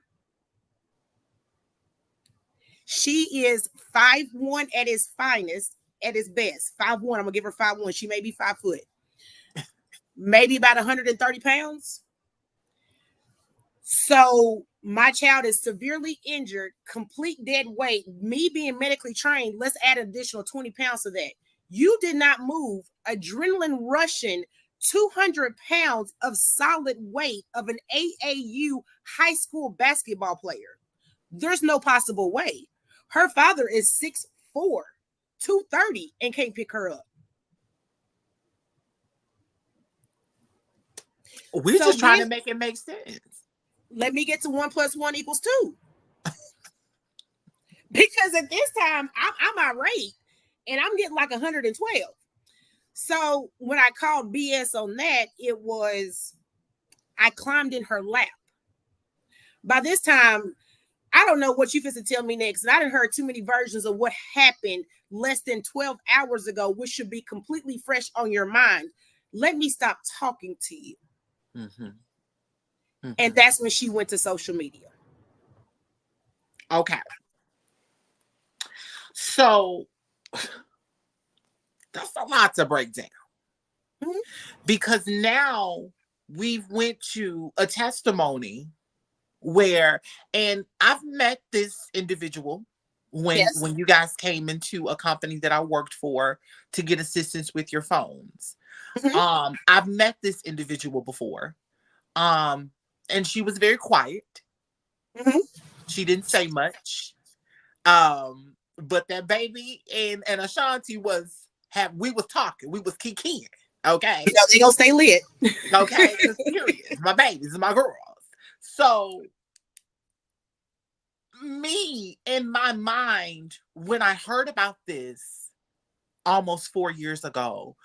C: She is 5'1" at his finest, at his best. 5'1", I'm going to give her 5'1". She may be 5 foot. Maybe about 130 pounds. So my child is severely injured, complete dead weight. Me being medically trained, let's add an additional 20 pounds to that. You did not move adrenaline rushing 200 pounds of solid weight of an AAU high school basketball player. There's no possible way. Her father is 6'4", 230, and can't pick her up.
B: We're just trying to make it make sense.
C: Let me get to 1 + 1 = 2. Because at this time, I'm irate, and I'm getting like 112. So when I called BS on that, it was, I climbed in her lap. By this time, I don't know what you finna tell me next. And I done heard too many versions of what happened less than 12 hours ago, which should be completely fresh on your mind. Let me stop talking to you. And that's when she went to social media.
B: Okay. So that's a lot to break down. Because now we've went to a testimony where, and I've met this individual when
C: Yes.
B: you guys came into a company that I worked for to get assistance with your phones.
C: Mhm.
B: I've met this individual before. And she was very quiet.
C: Mhm.
B: She didn't say much. But that baby and Ashanti we was talking. We was kikiing. Okay.
C: You know, they gonna stay lit.
B: Okay. Because serious. My babies and my girls. So me in my mind, when I heard about this almost 4 years ago,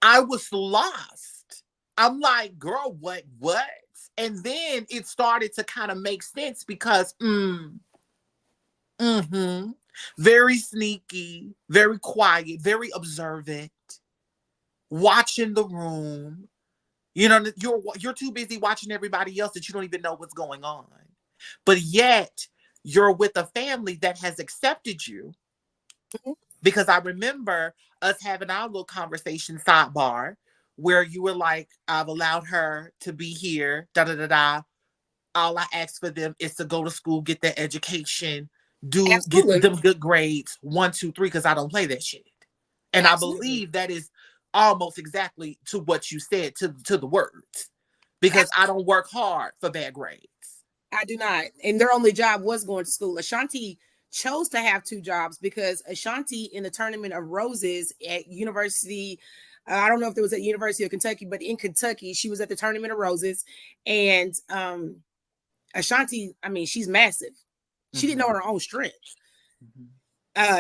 B: I was lost. I'm like, girl, what? And then it started to kind of make sense because, very sneaky, very quiet, very observant, watching the room. You know, you're too busy watching everybody else that you don't even know what's going on. But yet, you're with a family that has accepted you.
C: Mhm.
B: Because I remember us having our little conversation sidebar where you were like, I've allowed her to be here, da da da da. All I ask for them is to go to school, get their education, get
C: Absolutely.
B: them good grades, 1, 2, 3, because I don't play that shit. And I
C: Absolutely.
B: believe that is almost exactly to what you said, to the words. Because I don't work hard for bad grades.
C: I do not. And their only job was going to school. Ashanti chose to have two jobs because Ashanti in the Tournament of Roses at University, I don't know if it was at University of Kentucky, but in Kentucky, she was at the Tournament of Roses. And Ashanti, I mean, she's massive. She didn't know her own strength.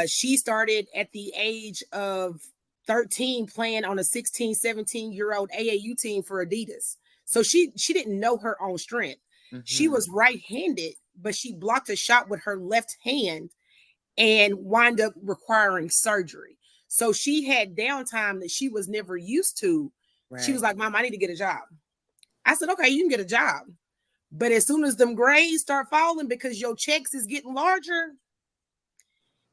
C: She started at the age of 13 playing on a 16, 17-year-old AAU team for Adidas. So she didn't know her own strength. She was right-handed, but she blocked a shot with her left hand and wind up requiring surgery. So she had downtime that she was never used to.
B: Right.
C: She was like, Mom, I need to get a job. I said, okay, you can get a job. But as soon as them grades start falling because your checks is getting larger,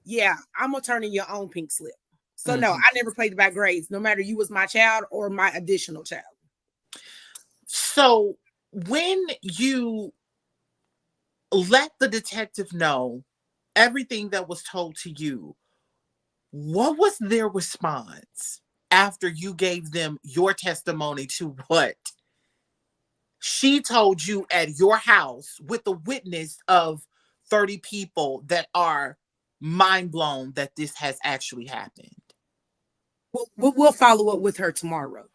C: yeah, I'm gonna turn in your own pink slip. So no, I never played about grades, no matter you was my child or my additional child.
B: So when you let the detective know everything that was told to you, what was their response after you gave them your testimony to what she told you at your house with the witness of 30 people that are mind blown that this has actually happened?
C: We'll follow up with her tomorrow.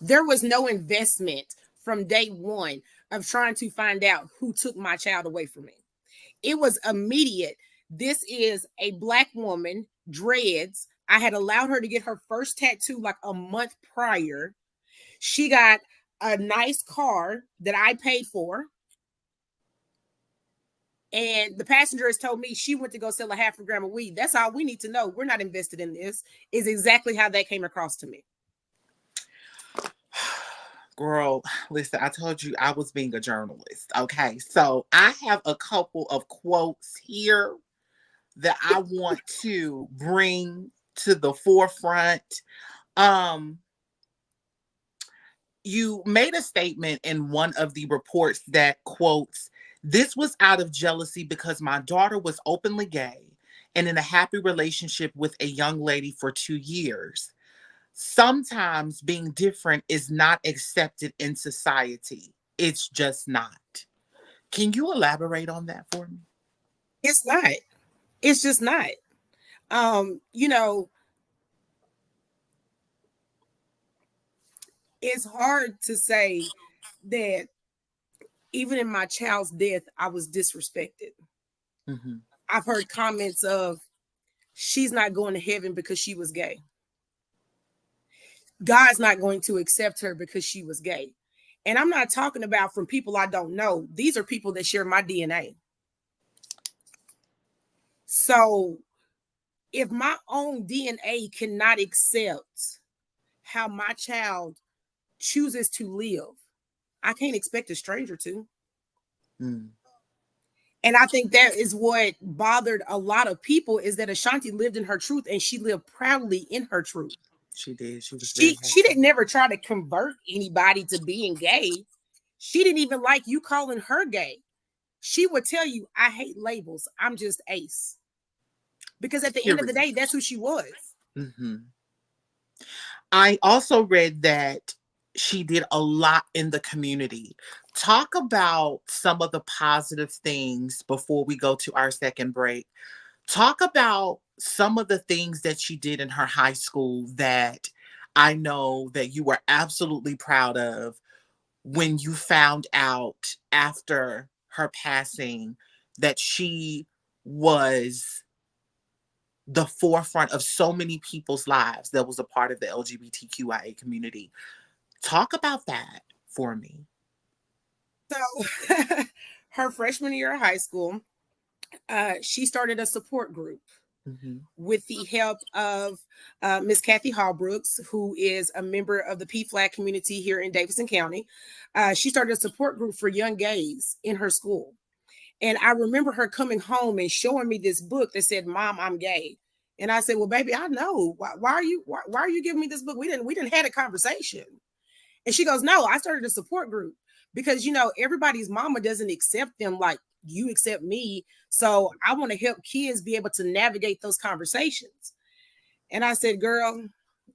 C: There was no investment from day one of trying to find out who took my child away from me. It was immediate. This is a Black woman, dreads. I had allowed her to get her first tattoo like a month prior. She got a nice car that I paid for. And the passenger has told me she went to go sell a half a gram of weed. That's all we need to know. We're not invested in this, is exactly how that came across to me.
B: Girl, listen, I told you I was being a journalist. Okay. So I have a couple of quotes here that I want to bring to the forefront. You made a statement in one of the reports that quotes, "This was out of jealousy because my daughter was openly gay and in a happy relationship with a young lady for 2 years. Sometimes being different is not accepted in society. It's just not." Can you elaborate on that for me?
C: It's not. It's just not. You know, it's hard to say that even in my child's death, I was disrespected.
B: Mm-hmm.
C: I've heard comments of, she's not going to heaven because she was gay. God's not going to accept her because she was gay. And I'm not talking about from people I don't know. These are people that share my DNA. So if my own DNA cannot accept how my child chooses to live, I can't expect a stranger to.
B: Mm.
C: And I think that is what bothered a lot of people, is that Ashanti lived in her truth and she lived proudly in her truth.
B: She did. She was very
C: She
B: happy.
C: didn't never try to convert anybody to being gay. She didn't even like you calling her gay. she would tell you, I hate labels. I'm just Ace. Because at the end of the day, that's who she was.
B: Mm-hmm. I also read that she did a lot in the community. Talk about some of the positive things before we go to our second break. Talk about some of the things that she did in her high school that I know that you were absolutely proud of when you found out after her passing that she was the forefront of so many people's lives that was a part of the LGBTQIA community. Talk about that for me.
C: So her freshman year of high school, she started a support group with the help of Miss Kathy Hallbrooks, who is a member of the PFLAG community here in Davidson County. She started a support group for young gays in her school. And I remember her coming home and showing me this book that said, Mom, I'm gay. And I said, well, baby, I know. Why are you giving me this book? We didn't have a conversation. And she goes, no, I started a support group because, you know, everybody's mama doesn't accept them like you accept me. So I want to help kids be able to navigate those conversations. And I said, girl,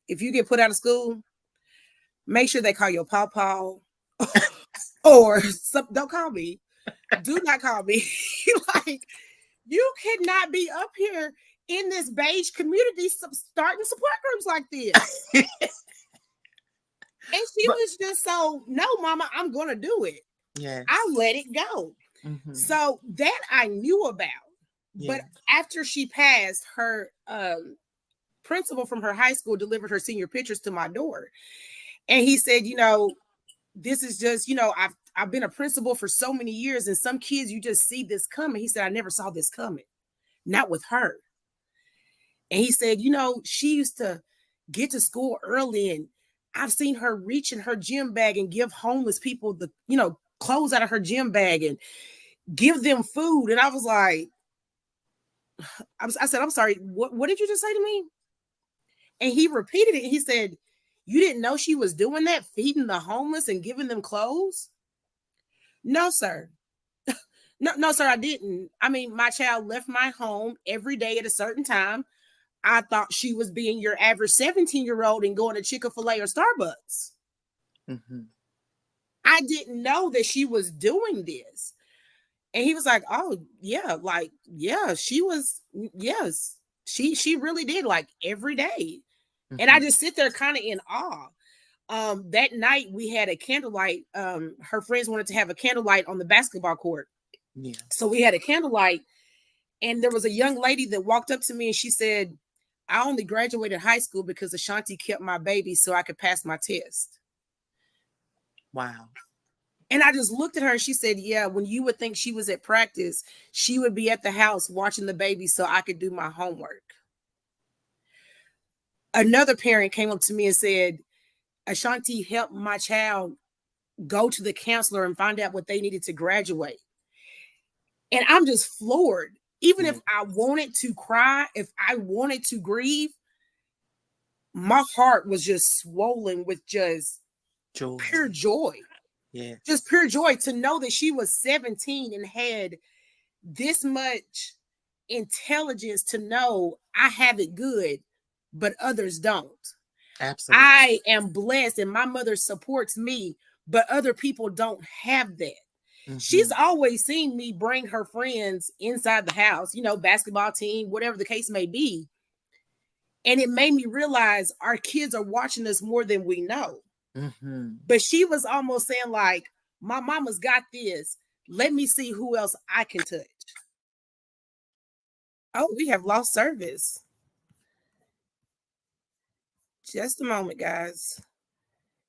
C: if you get put out of school, make sure they call your pawpaw or don't call me. Do not call me. Like, you cannot be up here in this beige community starting support groups like this. And she was just so, no, mama, I'm going to do it.
B: Yeah,
C: I let it go. Mm-hmm. So that I knew about. Yes. But after she passed, her principal from her high school delivered her senior pictures to my door. And he said, you know, this is just, you know, I've been a principal for so many years, and some kids, you just see this coming. He said, I never saw this coming, not with her. And he said, you know, she used to get to school early, and I've seen her reach in her gym bag and give homeless people the, you know, clothes out of her gym bag and give them food. And I was like, I said, I'm sorry, what did you just say to me? And he repeated it. And he said, you didn't know she was doing that, feeding the homeless and giving them clothes? No, sir. No, sir, I didn't. I mean, my child left my home every day at a certain time. I thought she was being your average 17-year-old and going to Chick-fil-A or Starbucks. Mm-hmm. I didn't know that she was doing this. And he was like, oh, yeah, like, yeah, she was, yes, she really did, like, every day. Mm-hmm. And I just sit there kind of in awe. That night we had a candlelight. Her friends wanted to have a candlelight on the basketball court. Yeah. So we had a candlelight, and there was a young lady that walked up to me and she said, I only graduated high school because Ashanti kept my baby so I could pass my test.
B: Wow.
C: And I just looked at her and she said, yeah, when you would think she was at practice, she would be at the house watching the baby so I could do my homework. Another parent came up to me and said, Ashanti helped my child go to the counselor and find out what they needed to graduate. And I'm just floored. Even if I wanted to cry, if I wanted to grieve, my heart was just swollen with just joy. Pure joy. Yeah. Just pure joy to know that she was 17 and had this much intelligence to know I have it good, but others don't. Absolutely. I am blessed and my mother supports me, but other people don't have that. Mm-hmm. She's always seen me bring her friends inside the house, you know, basketball team, whatever the case may be. And it made me realize our kids are watching us more than we know. Mm-hmm. But she was almost saying like, my mama's got this. Let me see who else I can touch. Oh, we have lost service. Just a moment, guys.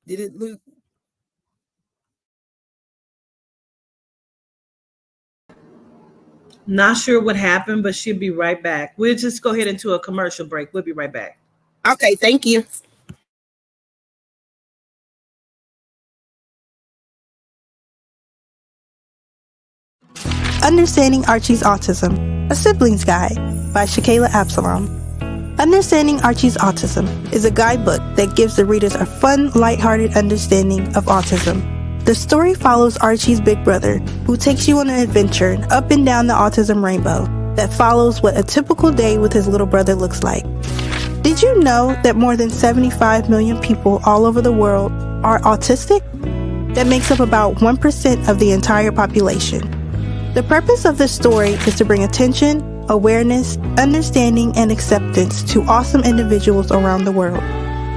C: Did it lose?
F: Not sure what happened, but she'll be right back. We'll just go ahead into a commercial break. We'll be right back.
C: Okay, thank you.
G: Understanding Archie's Autism, A Sibling's Guide by Shakayla Absalom. Understanding Archie's Autism is a guidebook that gives the readers a fun, lighthearted understanding of autism. The story follows Archie's big brother, who takes you on an adventure up and down the autism rainbow that follows what a typical day with his little brother looks like. Did you know that more than 75 million people all over the world are autistic? That makes up about 1% of the entire population. The purpose of this story is to bring attention, awareness, understanding, and acceptance to awesome individuals around the world.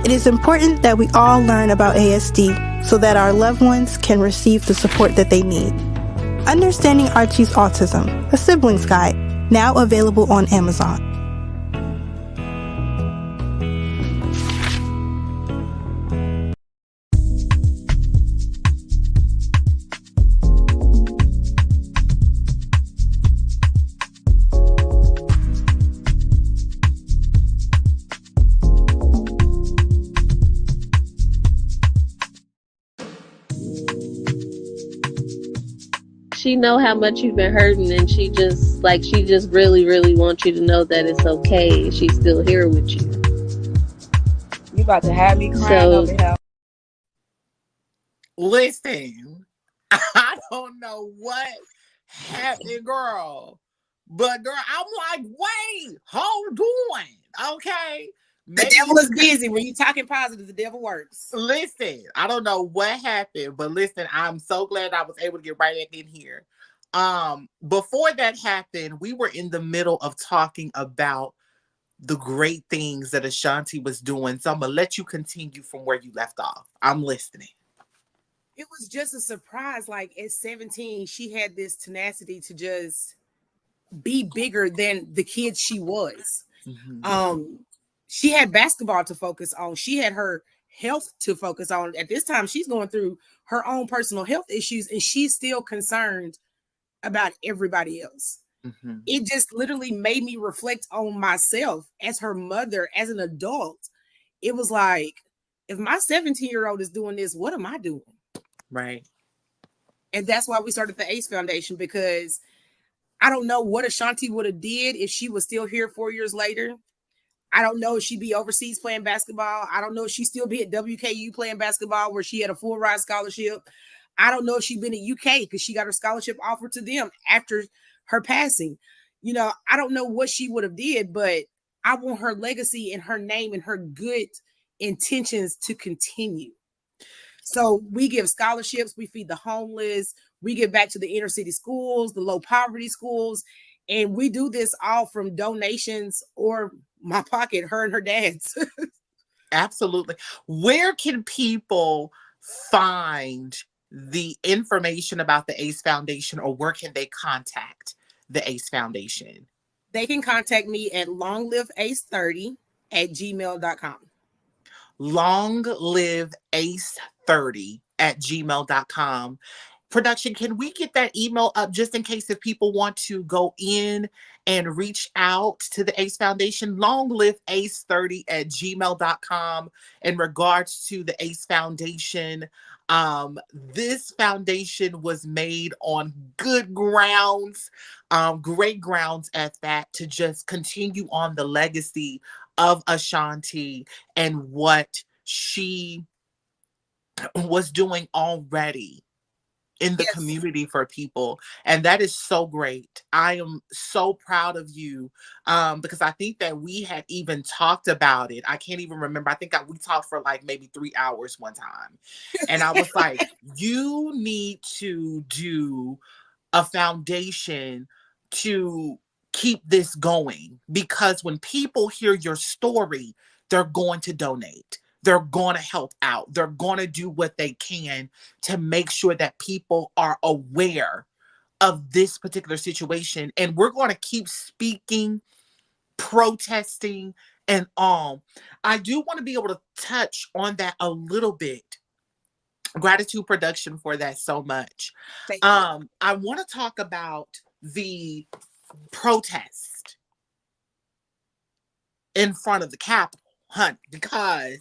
G: It is important that we all learn about ASD so that our loved ones can receive the support that they need. Understanding Archie's Autism, a sibling's guide, now available on Amazon.
H: She know how much you've been hurting, and she just really, really wants you to know that it's okay. She's still here with you.
A: You about to have me crying over here.
B: Listen, I don't know what happened, girl. But girl, I'm like, wait, hold on. Okay.
C: The devil is busy. When you're talking positive, the devil works.
B: Listen, I don't know what happened, but listen, I'm so glad I was able to get right back in here. Before that happened, we were in the middle of talking about the great things that Ashanti was doing. So I'm gonna let you continue from where you left off. I'm listening.
C: It was just a surprise. Like at 17, she had this tenacity to just be bigger than the kid she was. Mm-hmm. She had basketball to focus on. She had her health to focus on. At this time, she's going through her own personal health issues, and she's still concerned about everybody else. Mm-hmm. It just literally made me reflect on myself as her mother, as an adult. It was like, if my 17-year-old is doing this, what am I doing?
B: Right.
C: And that's why we started the ACE Foundation, because I don't know what Ashanti would have did if she was still here 4 years later. I don't know if she'd be overseas playing basketball. I don't know if she'd still be at WKU playing basketball where she had a full ride scholarship. I don't know if she'd been at UK because she got her scholarship offered to them after her passing. You know, I don't know what she would have did, but I want her legacy and her name and her good intentions to continue. So we give scholarships, we feed the homeless, we give back to the inner city schools, the low poverty schools, and we do this all from donations or my pocket, her and her dad's.
B: Absolutely. Where can people find the information about the ACE Foundation, or where can they contact the ACE Foundation?
C: They can contact me at longliveace30@gmail.com.
B: longliveace30@gmail.com. Production, can we get that email up just in case if people want to go in and reach out to the ACE Foundation? longliveace30@gmail.com. In regards to the ACE Foundation, this foundation was made on good grounds, great grounds at that, to just continue on the legacy of Ashanti and what she was doing already in the community for people. And that is so great. I am so proud of you, because I think that we had even talked about it. I can't even remember. I think we talked for like maybe 3 hours one time. And I was like, you need to do a foundation to keep this going, because when people hear your story, they're going to donate. They're going to help out. They're going to do what they can to make sure that people are aware of this particular situation. And we're going to keep speaking, protesting, and all. I do want to be able to touch on that a little bit. Gratitude, production, for that so much. I want to talk about the protest in front of the Capitol, honey, because,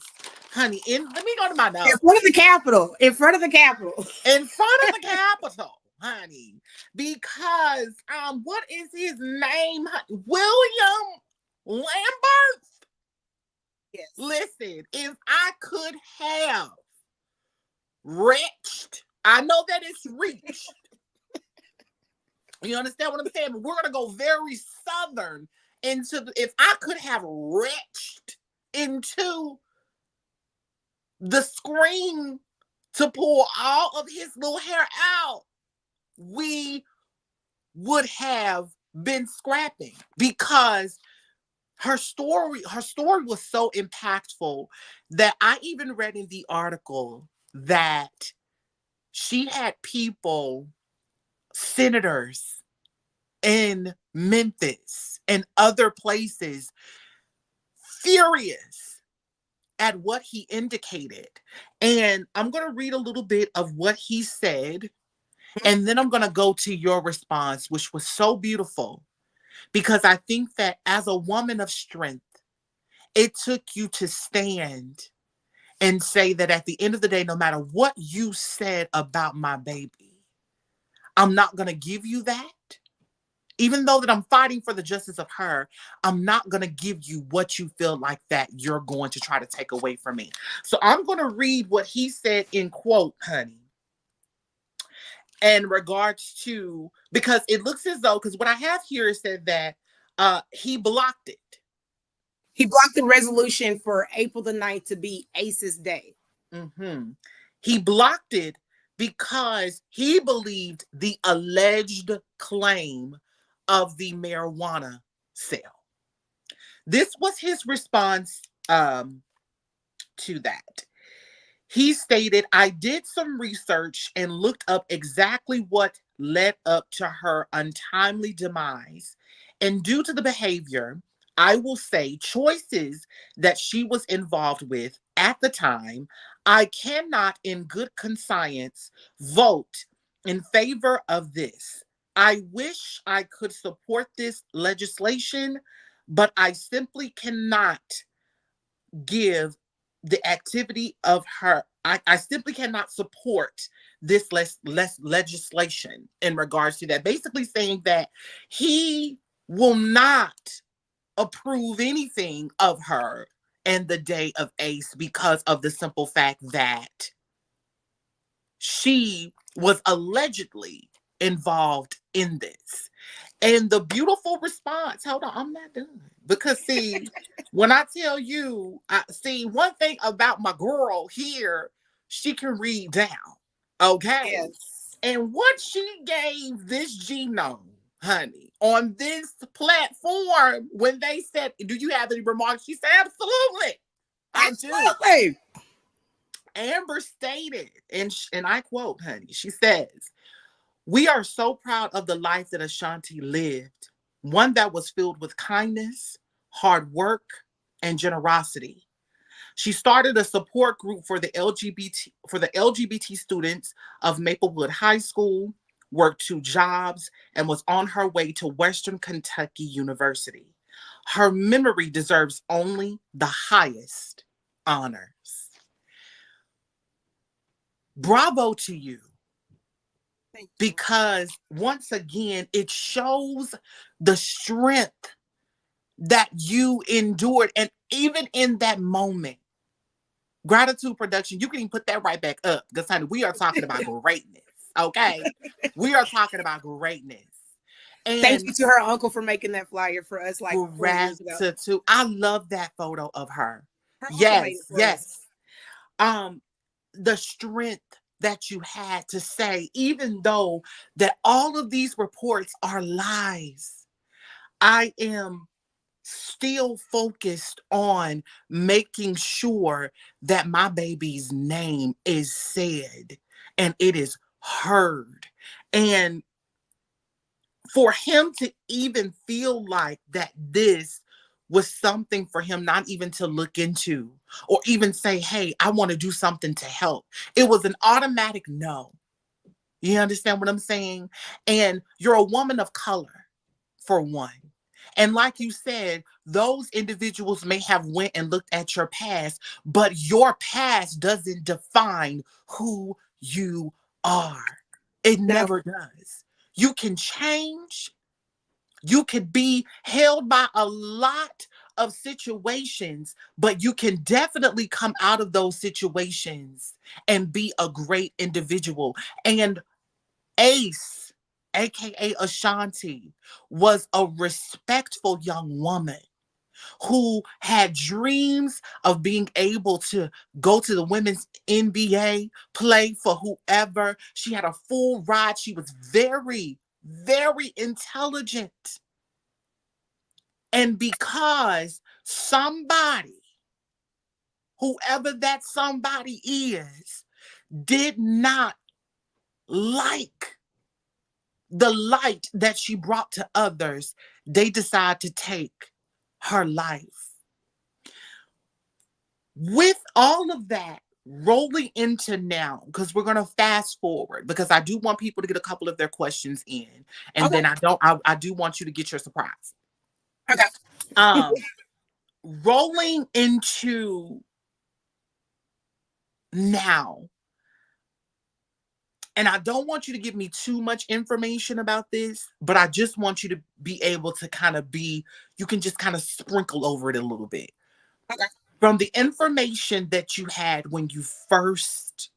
B: honey, let me go to my notes.
C: In front of the Capitol. In front of the Capitol.
B: In front of the Capitol, honey, because what is his name? William Lambert.
C: Yes.
B: Listen, if I could have wretched I know that it's reached. You understand what I'm saying? But we're going to go very southern if I could have reached into the screen to pull all of his little hair out, we would have been scrapping, because her story was so impactful that I even read in the article that she had people, senators in Memphis and other places, furious at what he indicated. And I'm going to read a little bit of what he said, and then I'm going to go to your response, which was so beautiful, because I think that as a woman of strength, it took you to stand and say that at the end of the day, no matter what you said about my baby, I'm not going to give you that. Even though that I'm fighting for the justice of her, I'm not going to give you what you feel like that you're going to try to take away from me. So I'm going to read what he said in quote, honey, in regards to, because it looks as though, because what I have here is said that he blocked it.
C: He blocked the resolution for April the 9th to be ACE's Day.
B: Mm-hmm. He blocked it because he believed the alleged claim of the marijuana sale. This was his response to that. He stated, I did some research and looked up exactly what led up to her untimely demise. And due to the behavior, I will say, choices that she was involved with at the time, I cannot in good conscience vote in favor of this. I wish I could support this legislation, but I simply cannot give the activity of her. I simply cannot support this less legislation in regards to that. Basically saying that he will not approve anything of her and the day of ACE because of the simple fact that she was allegedly involved in this. And the beautiful response, hold on, I'm not done. Because see, when I tell you, see, one thing about my girl here, she can read down. Okay.
C: Yes.
B: And what she gave this genome, honey, on this platform, when they said, do you have any remarks? She said, absolutely.
C: Absolutely.
B: Amber stated, and I quote, honey, she says, we are so proud of the life that Ashanti lived, one that was filled with kindness, hard work, and generosity. She started a support group for the LGBT students of Maplewood High School, worked 2 jobs, and was on her way to Western Kentucky University. Her memory deserves only the highest honors. Bravo to you. Because once again, it shows the strength that you endured. And even in that moment, gratitude production, you can even put that right back up. Because honey, we are talking about greatness. Okay. We are talking about greatness. And
C: thank you to her uncle for making that flyer for us like 4 years ago.
B: I love that photo of her. Yes. The strength that you had to say, even though that all of these reports are lies, I am still focused on making sure that my baby's name is said and it is heard. And for him to even feel like that this was something for him not even to look into or even say, hey, I want to do something to help. It was an automatic no. You understand what I'm saying? And you're a woman of color, for one. And like you said, those individuals may have went and looked at your past, but your past doesn't define who you are. It never does. You can change. You could be held by a lot of situations, but you can definitely come out of those situations and be a great individual. And Ace, aka Ashanti, was a respectful young woman who had dreams of being able to go to the women's NBA, play for whoever. She had a full ride. She was very, very intelligent. And because somebody, whoever that somebody is, did not like the light that she brought to others, they decide to take her life. With all of that rolling into now, because we're going to fast forward, because I do want people to get a couple of their questions in, and then I do want you to get your surprise.
C: Okay.
B: Rolling into now, and I don't want you to give me too much information about this, but I just want you to be able to you can just kind of sprinkle over it a little bit.
C: Okay.
B: From the information that you had when you first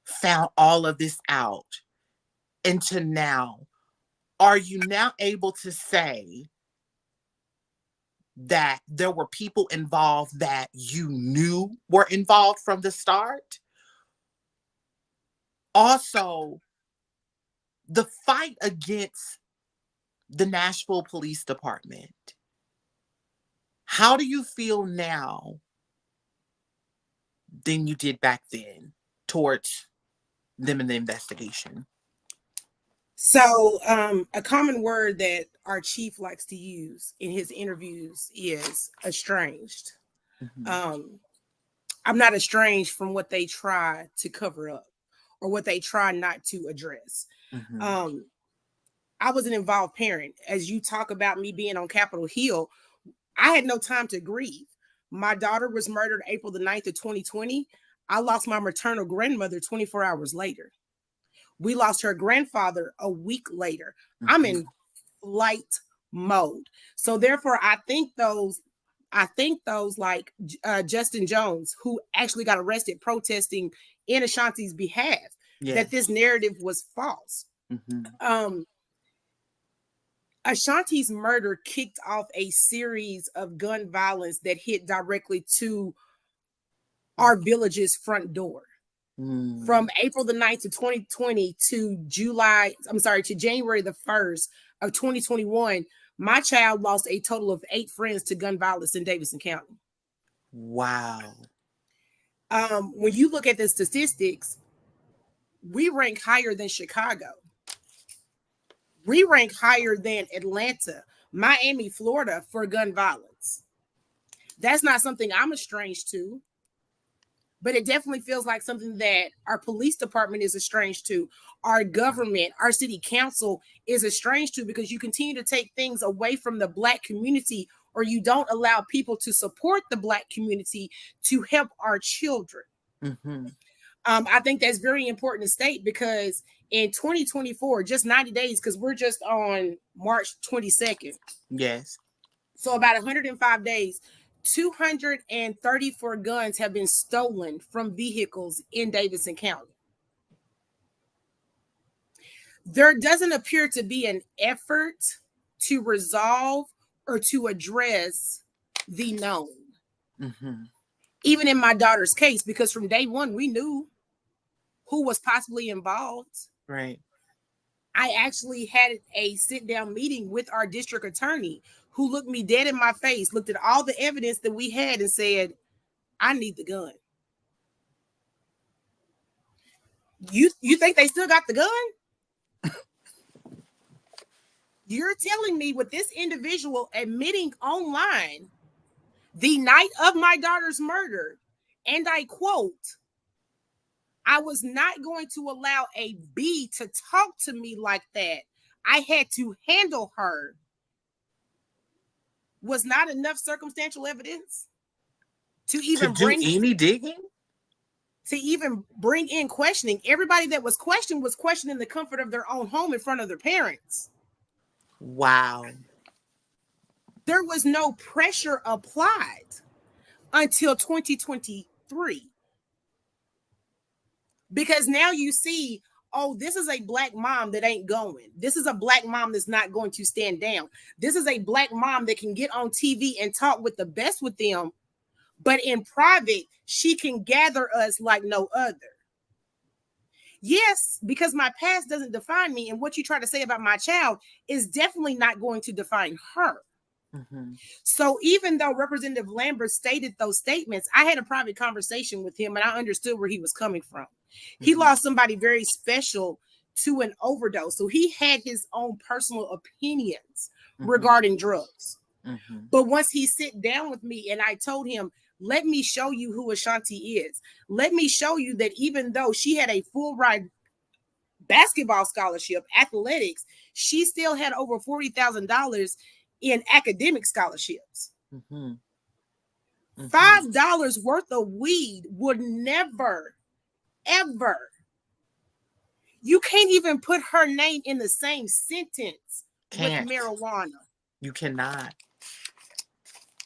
B: found all of this out into now, are you now able to say that there were people involved that you knew were involved from the start? Also, the fight against the Nashville Police Department. How do you feel now than you did back then towards them in the investigation?
C: So, a common word that our chief likes to use in his interviews is estranged.
B: Mm-hmm.
C: I'm not estranged from what they try to cover up or what they try not to address.
B: Mm-hmm.
C: I was an involved parent. As you talk about me being on Capitol Hill, I had no time to grieve. My daughter was murdered April the 9th of 2020. I lost my maternal grandmother 24 hours later. We lost her grandfather a week later.
B: Mm-hmm.
C: I'm in flight mode. So therefore, I think those like Justin Jones, who actually got arrested protesting in Ashanti's behalf, that this narrative was false.
B: Mm-hmm.
C: Ashanti's murder kicked off a series of gun violence that hit directly to our village's front door. From April the 9th of 2020 to January the 1st of 2021, my child lost a total of 8 friends to gun violence in Davidson County.
B: Wow.
C: When you look at the statistics, we rank higher than Chicago. We rank higher than Atlanta, Miami, Florida for gun violence. That's not something I'm estranged to, but it definitely feels like something that our police department is estranged to. Our government, our city council is estranged to, because you continue to take things away from the Black community, or you don't allow people to support the Black community to help our children.
B: Mm-hmm.
C: I think that's very important to state, because in 2024, just 90 days, because we're just on March 22nd.
B: Yes.
C: So about 105 days, 234 guns have been stolen from vehicles in Davidson County. There doesn't appear to be an effort to resolve or to address the known.
B: Mm-hmm.
C: Even in my daughter's case, because from day one, we knew who was possibly involved.
B: Right.
C: I actually had a sit-down meeting with our district attorney, who looked me dead in my face, looked at all the evidence that we had, and said, I need the gun. You think they still got the gun? You're telling me, with this individual admitting online the night of my daughter's murder, and I quote, I was not going to allow a B to talk to me like that. I had to handle her. Was not enough circumstantial evidence to even bring
B: any digging?
C: To even bring in questioning. Everybody that was questioned in the comfort of their own home in front of their parents.
B: Wow.
C: there was no pressure applied until 2023. Because now you see, oh, this is a Black mom that ain't going. This is a Black mom that's not going to stand down. This is a Black mom that can get on TV and talk with the best with them, but in private, she can gather us like no other. Yes, because my past doesn't define me, and what you try to say about my child is definitely not going to define her.
B: Mm-hmm.
C: So even though Representative Lambert stated those statements, I had a private conversation with him and I understood where he was coming from. Mm-hmm. He lost somebody very special to an overdose. So he had his own personal opinions regarding drugs. But once he sit down with me and I told him, let me show you who Ashanti is. Let me show you that even though she had a full ride basketball scholarship, athletics, she still had over $40,000 in academic scholarships. $5 worth of weed would never, ever. You can't even put her name in the same sentence with marijuana.
B: You cannot.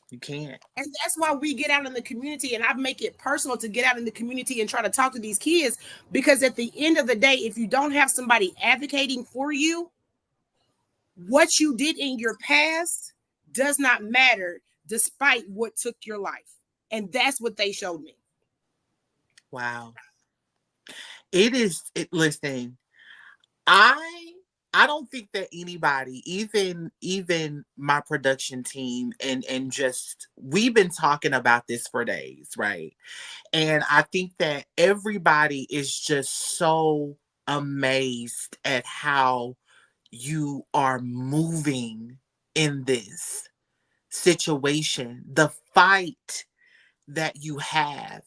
B: You can't.
C: And that's why we get out in the community, and I make it personal to get out in the community and try to talk to these kids, because at the end of the day, if you don't have somebody advocating for you, what you did in your past does not matter despite what took your life. And that's what they showed me.
B: Wow. Listen, I don't think that anybody, even my production team and just, we've been talking about this for days, right? And I think that everybody is just so amazed at how you are moving in this situation, the fight that you have.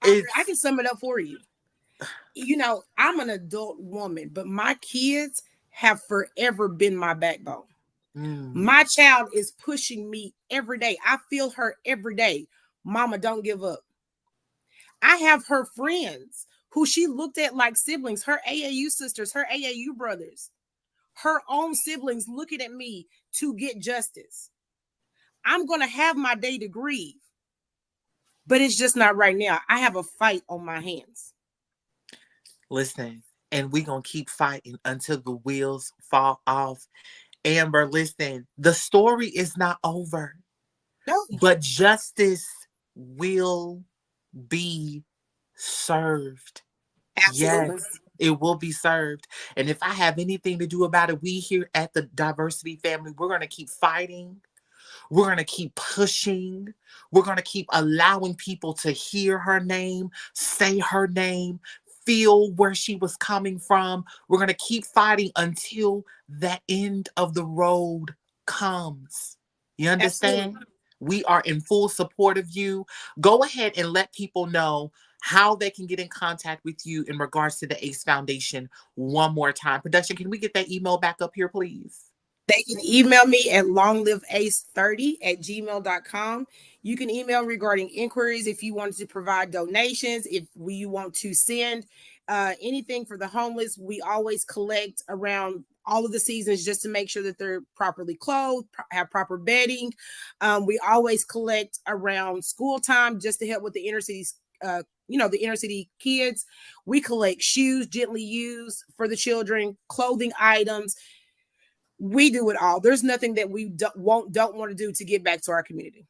C: I can sum it up for you. You know, I'm an adult woman, but my kids have forever been my backbone. My child is pushing me every day. I feel her every day. Mama, don't give up. I have her friends who she looked at like siblings, her AAU sisters, her AAU brothers, her own siblings looking at me to get justice. I'm going to have my day to grieve, but it's just not right now. I have a fight on my hands.
B: Listen, and we're going to keep fighting until the wheels fall off. Amber, listen, the story is not over.
C: No.
B: But justice will be served.
C: Absolutely.
B: Yes, it will be served. And if I have anything to do about it, we here at the Diversity Family, we're going to keep fighting. We're going to keep pushing. We're going to keep allowing people to hear her name, say her name, feel where she was coming from. We're going to keep fighting until the end of the road comes. You understand?
C: Absolutely.
B: We are in full support of you. Go ahead and let people know how they can get in contact with you in regards to the ACE Foundation one more time. Production, can we get that email back up here, please?
C: They can email me at longliveace30@gmail.com. You can email regarding inquiries if you wanted to provide donations, if you want to send anything for the homeless. We always collect around all of the seasons just to make sure that they're properly clothed, have proper bedding. We always collect around school time just to help with the inner cities. The inner city kids. We collect shoes gently used for the children, clothing items. We do it all. There's nothing that we don't want to do to give back to our community.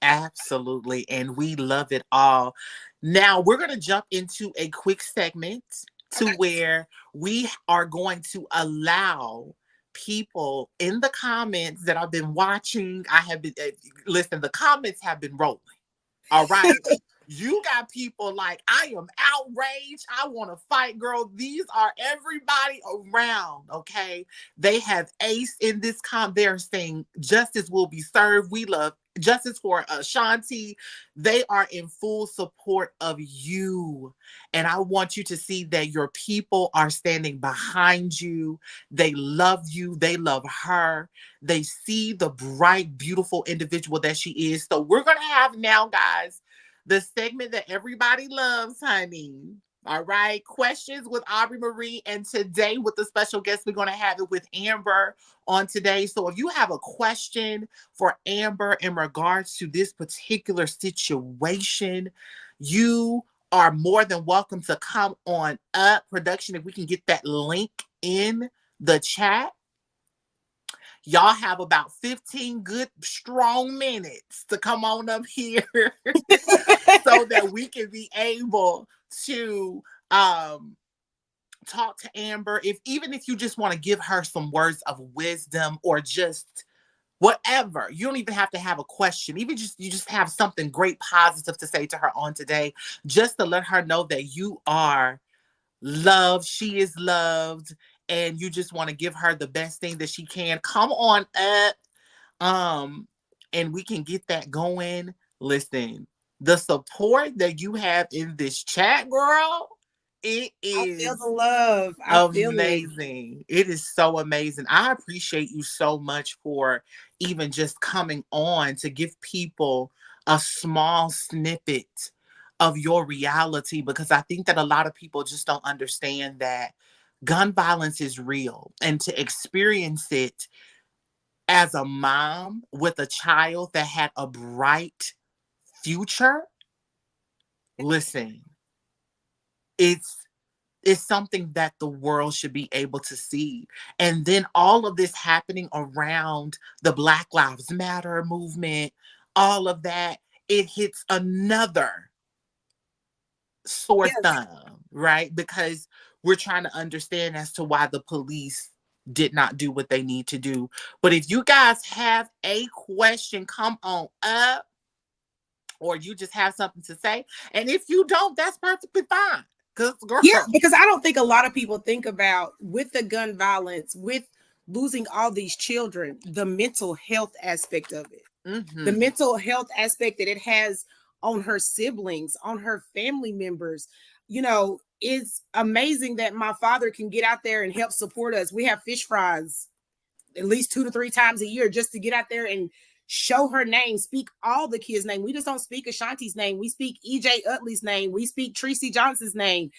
B: Absolutely. And we love it all. Now we're going to jump into a quick segment to where we are going to allow people in the comments that I've been watching. Listen, the comments have been rolling. All right. You got people like, I am outraged. I want to fight, girl. These are everybody around, okay? They have ACE in this They're saying justice will be served. We love justice for Ashanti. They are in full support of you. And I want you to see that your people are standing behind you. They love you. They love her. They see the bright, beautiful individual that she is. So we're going to have now, guys, the segment that everybody loves, honey. All right. Questions with Aubrey Marie. And today, with the special guest, we're going to have it with Amber on today. So if you have a question for Amber in regards to this particular situation, you are more than welcome to come on up. Production, if we can get that link in the chat. Y'all have about 15 good, strong minutes to come on up here so that we can be able to talk to Amber. Even if you just want to give her some words of wisdom or just whatever, you don't even have to have a question. Even you just have something great positive to say to her on today, just to let her know that you are loved, she is loved, and you just want to give her the best thing that she can. Come on up, and we can get that going. Listen, the support that you have in this chat, girl, it is,
C: I feel the love.
B: amazing. It is so amazing. I appreciate you so much for even just coming on to give people a small snippet of your reality, because I think that a lot of people just don't understand that gun violence is real, and to experience it as a mom with a child that had a bright future. Listen, it's something that the world should be able to see. And then all of this happening around the Black Lives Matter movement, all of that, it hits another sore thumb, right? Because we're trying to understand as to why the police did not do what they need to do. But if you guys have a question, come on up, or you just have something to say. And if you don't, that's perfectly fine.
C: Yeah, because I don't think a lot of people think about, with the gun violence, with losing all these children, the mental health aspect of it.
B: Mm-hmm.
C: The mental health aspect that it has on her siblings, on her family members. You know, it's amazing that my father can get out there and help support us. We have fish fries at least 2 to 3 times a year just to get out there and show her name, speak all the kids' name. We just don't speak Ashanti's name. We speak EJ Utley's name. We speak Tracy Johnson's name.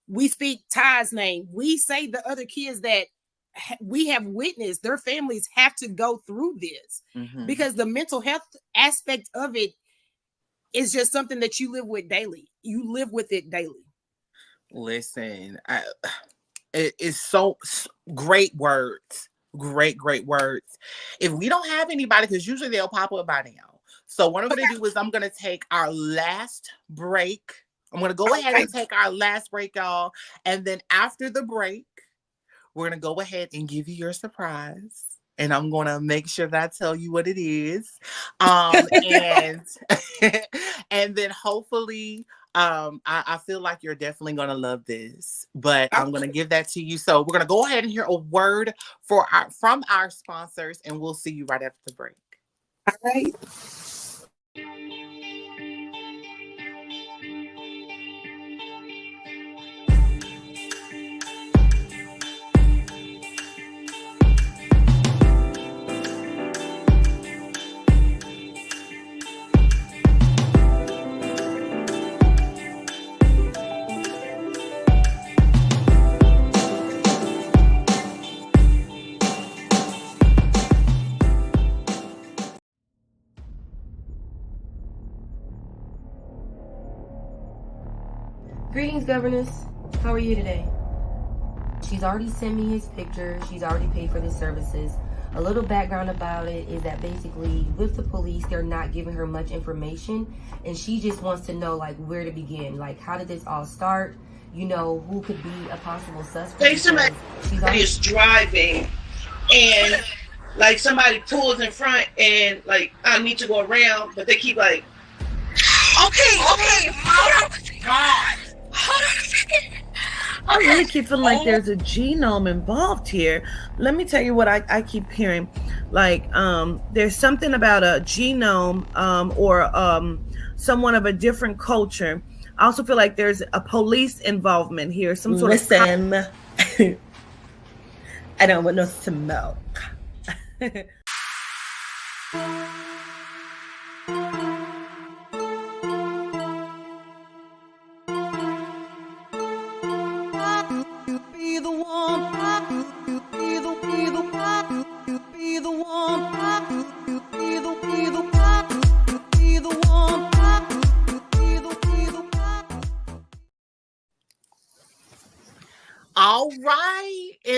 C: We speak Ty's name. We say the other kids that we have witnessed, their families have to go through this, because the mental health aspect of it is just something that you live with daily. You live with it daily.
B: Listen, it is so great words. Great words. If we don't have anybody, because usually they'll pop up by now. So what I'm going to do is I'm going to take our last break. I'm going to go ahead and take our last break, y'all. And then after the break, we're going to go ahead and give you your surprise. And I'm going to make sure that I tell you what it is. And and then hopefully, I feel like you're definitely going to love this, but I'm going to give that to you. So we're going to go ahead and hear a word from our sponsors, and we'll see you right after the break.
C: All right.
A: Greetings, governess. How are you today? She's already sent me his picture. She's already paid for the services. A little background about it is that basically with the police, they're not giving her much information, and she just wants to know like where to begin. Like, how did this all start? You know, who could be a possible suspect?
I: Say somebody is driving and like somebody pulls in front and like I need to go around, but they keep like, okay, hold on, God. Hold on a second.
F: I really keep feeling like there's a genome involved here. Let me tell you what I keep hearing. Like, there's something about a genome or someone of a different culture. I also feel like there's a police involvement here. Some sort
J: Listen, I don't want no smoke.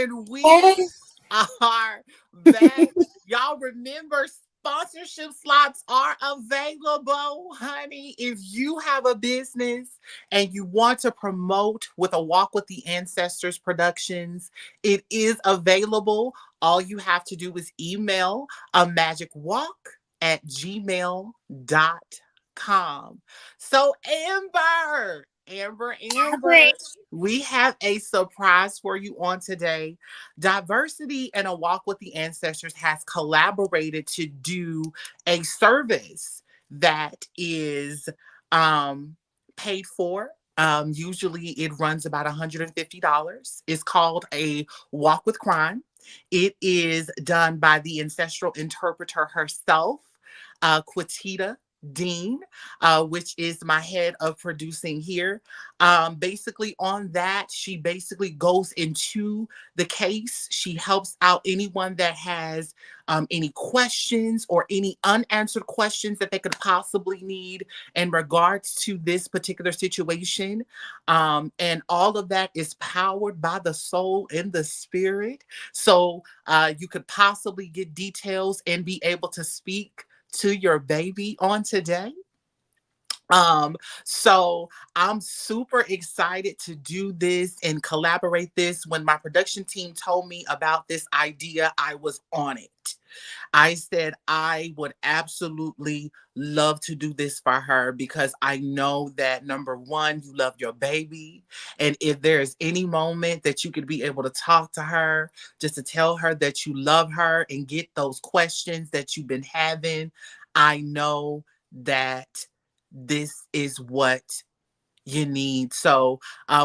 B: And we are back. Y'all remember sponsorship slots are available, honey. If you have a business and you want to promote with a Walk with the Ancestors Productions, it is available. All you have to do is email a magic walk at gmail.com. So, Amber, we have a surprise for you on today. Diversity and a Walk with the Ancestors has collaborated to do a service that is paid for. Usually it runs about $150. It's called a Walk with Crime. It is done by the ancestral interpreter herself, Quatita Dean, which is my head of producing here. Basically, on that, she basically goes into the case. She helps out anyone that has any questions or any unanswered questions that they could possibly need in regards to this particular situation. And all of that is powered by the soul and the spirit. So you could possibly get details and be able to speak to your baby on today. So I'm super excited to do this and collaborate this. When my production team told me about this idea, I was on it. I said I would absolutely love to do this for her because I know that number one, you love your baby. And if there's any moment that you could be able to talk to her, just to tell her that you love her and get those questions that you've been having, I know that this is what you need. So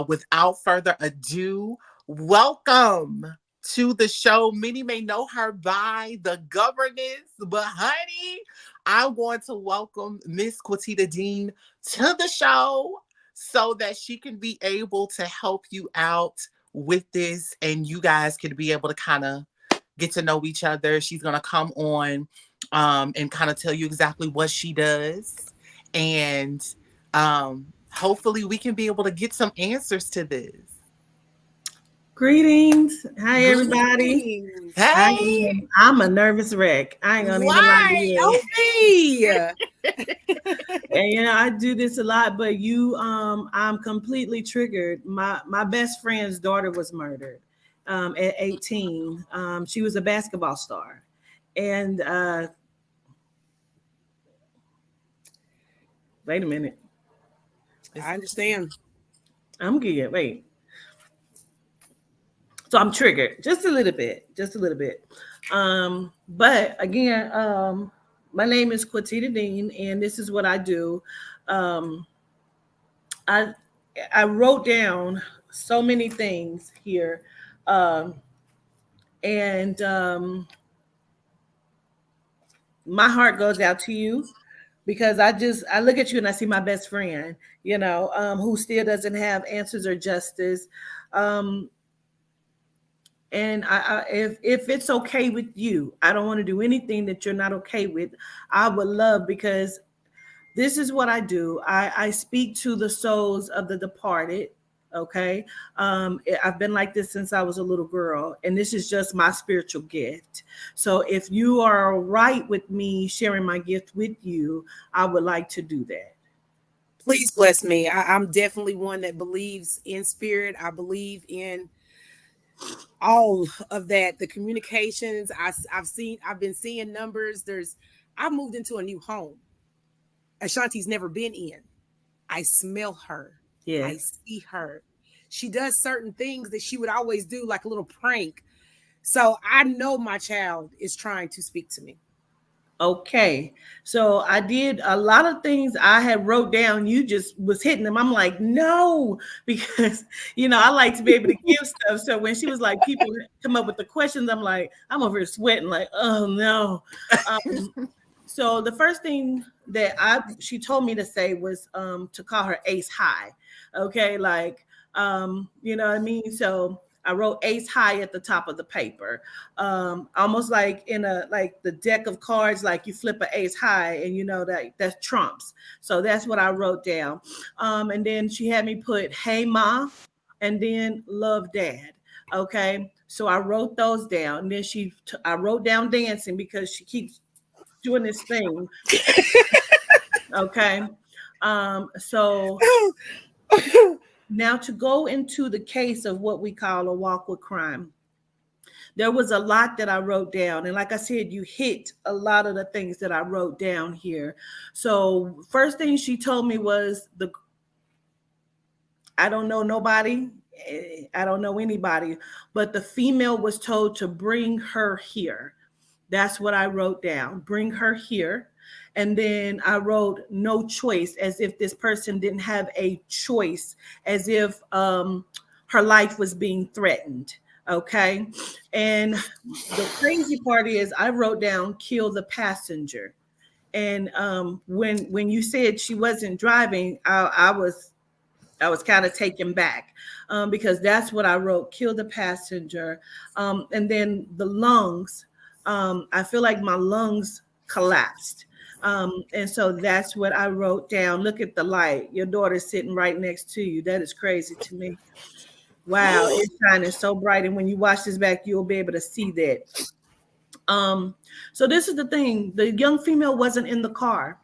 B: without further ado, welcome to the show. Many may know her by the governess, but honey, I'm going to welcome Miss Quatita Dean to the show so that she can be able to help you out with this and you guys can be able to kind of get to know each other. She's going to come on and kind of tell you exactly what she does. And hopefully we can be able to get some answers to this.
F: Greetings. Hi, everybody.
B: Hey.
F: I'm a nervous wreck. I ain't gonna even lie to you. And I do this a lot, but I'm completely triggered. My best friend's daughter was murdered at 18. She was a basketball star. And wait a minute.
C: I understand.
F: I'm good. Wait. So I'm triggered just a little bit. But again, my name is Quatita Dean, and this is what I do. I wrote down so many things here, and my heart goes out to you because I look at you and I see my best friend, who still doesn't have answers or justice. And if it's okay with you, I don't want to do anything that you're not okay with. I would love, because this is what I do. I speak to the souls of the departed. Okay. I've been like this since I was a little girl, and this is just my spiritual gift. So if you are right with me sharing my gift with you, I would like to do that.
C: Please bless me. I'm definitely one that believes in spirit. I believe in all of that. The communications I've been seeing numbers. I've moved into a new home. Ashanti's never been in. I smell her.
F: Yeah.
C: I see her. She does certain things that she would always do, like a little prank. So I know my child is trying to speak to me.
F: Okay. So I did a lot of things I had wrote down. You just was hitting them. I'm like, no, because, I like to be able to give stuff. So when she was like, people come up with the questions, I'm like, I'm over here sweating like, oh no. So the first thing that she told me to say was to call her Ace High. Okay. Like, you know what I mean? So I wrote Ace High at the top of the paper, almost like in the deck of cards, like you flip an Ace High and that's trumps. So that's what I wrote down. And then she had me put, hey, Ma, and then love, Dad. Okay, so I wrote those down. And then I wrote down dancing because she keeps doing this thing. Okay, so now to go into the case of what we call a walk with crime. There was a lot that I wrote down. And like I said, you hit a lot of the things that I wrote down here. So first thing she told me was I don't know nobody. I don't know anybody, but the female was told to bring her here. That's what I wrote down. Bring her here. And then I wrote no choice, as if this person didn't have a choice, as if her life was being threatened. Okay. And the crazy part is I wrote down kill the passenger. And when you said she wasn't driving, I was kind of taken back because that's what I wrote, kill the passenger. And then the lungs, I feel like my lungs collapsed. And so that's what I wrote down. Look at the light. Your daughter's sitting right next to you. That is crazy to me. Wow, it's shining so bright. And when you watch this back, you'll be able to see that. So this is the thing. The young female wasn't in the car.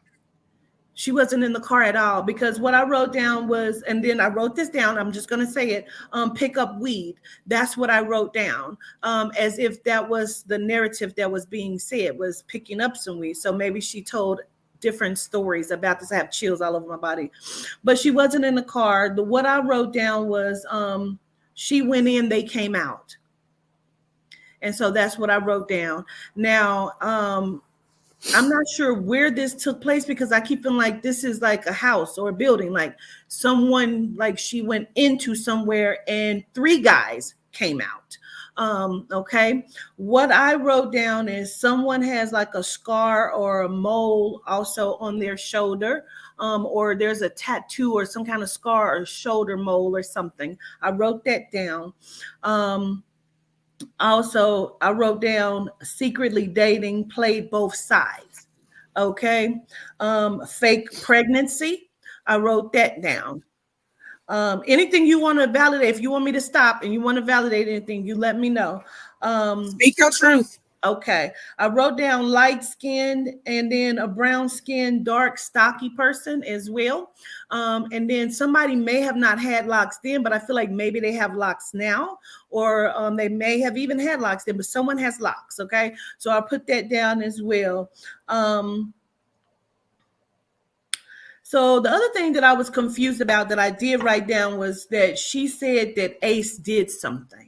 F: She wasn't in the car at all, because what I wrote down was, and then I wrote this down, I'm just going to say it, pick up weed. That's what I wrote down, as if that was the narrative that was being said, was picking up some weed. So maybe she told different stories about this. I have chills all over my body, but she wasn't in the car. What I wrote down was she went in, they came out. And so that's what I wrote down. Now, I'm not sure where this took place, because I keep feeling like this is like a house or a building, like someone, like she went into somewhere and 3 guys came out. Okay. What I wrote down is someone has like a scar or a mole also on their shoulder, or there's a tattoo or some kind of scar or shoulder mole or something. I wrote that down. Also, I wrote down secretly dating, played both sides. Okay. Fake pregnancy. I wrote that down. Anything you want to validate, if you want me to stop and you want to validate anything, you let me know.
C: Speak your truth.
F: Okay. I wrote down light skinned and then a brown skinned, dark, stocky person as well. And then somebody may have not had locks then, but I feel like maybe they have locks now, or they may have even had locks then, but someone has locks. Okay. So I put that down as well. So the other thing that I was confused about that I did write down was that she said that Ace did something.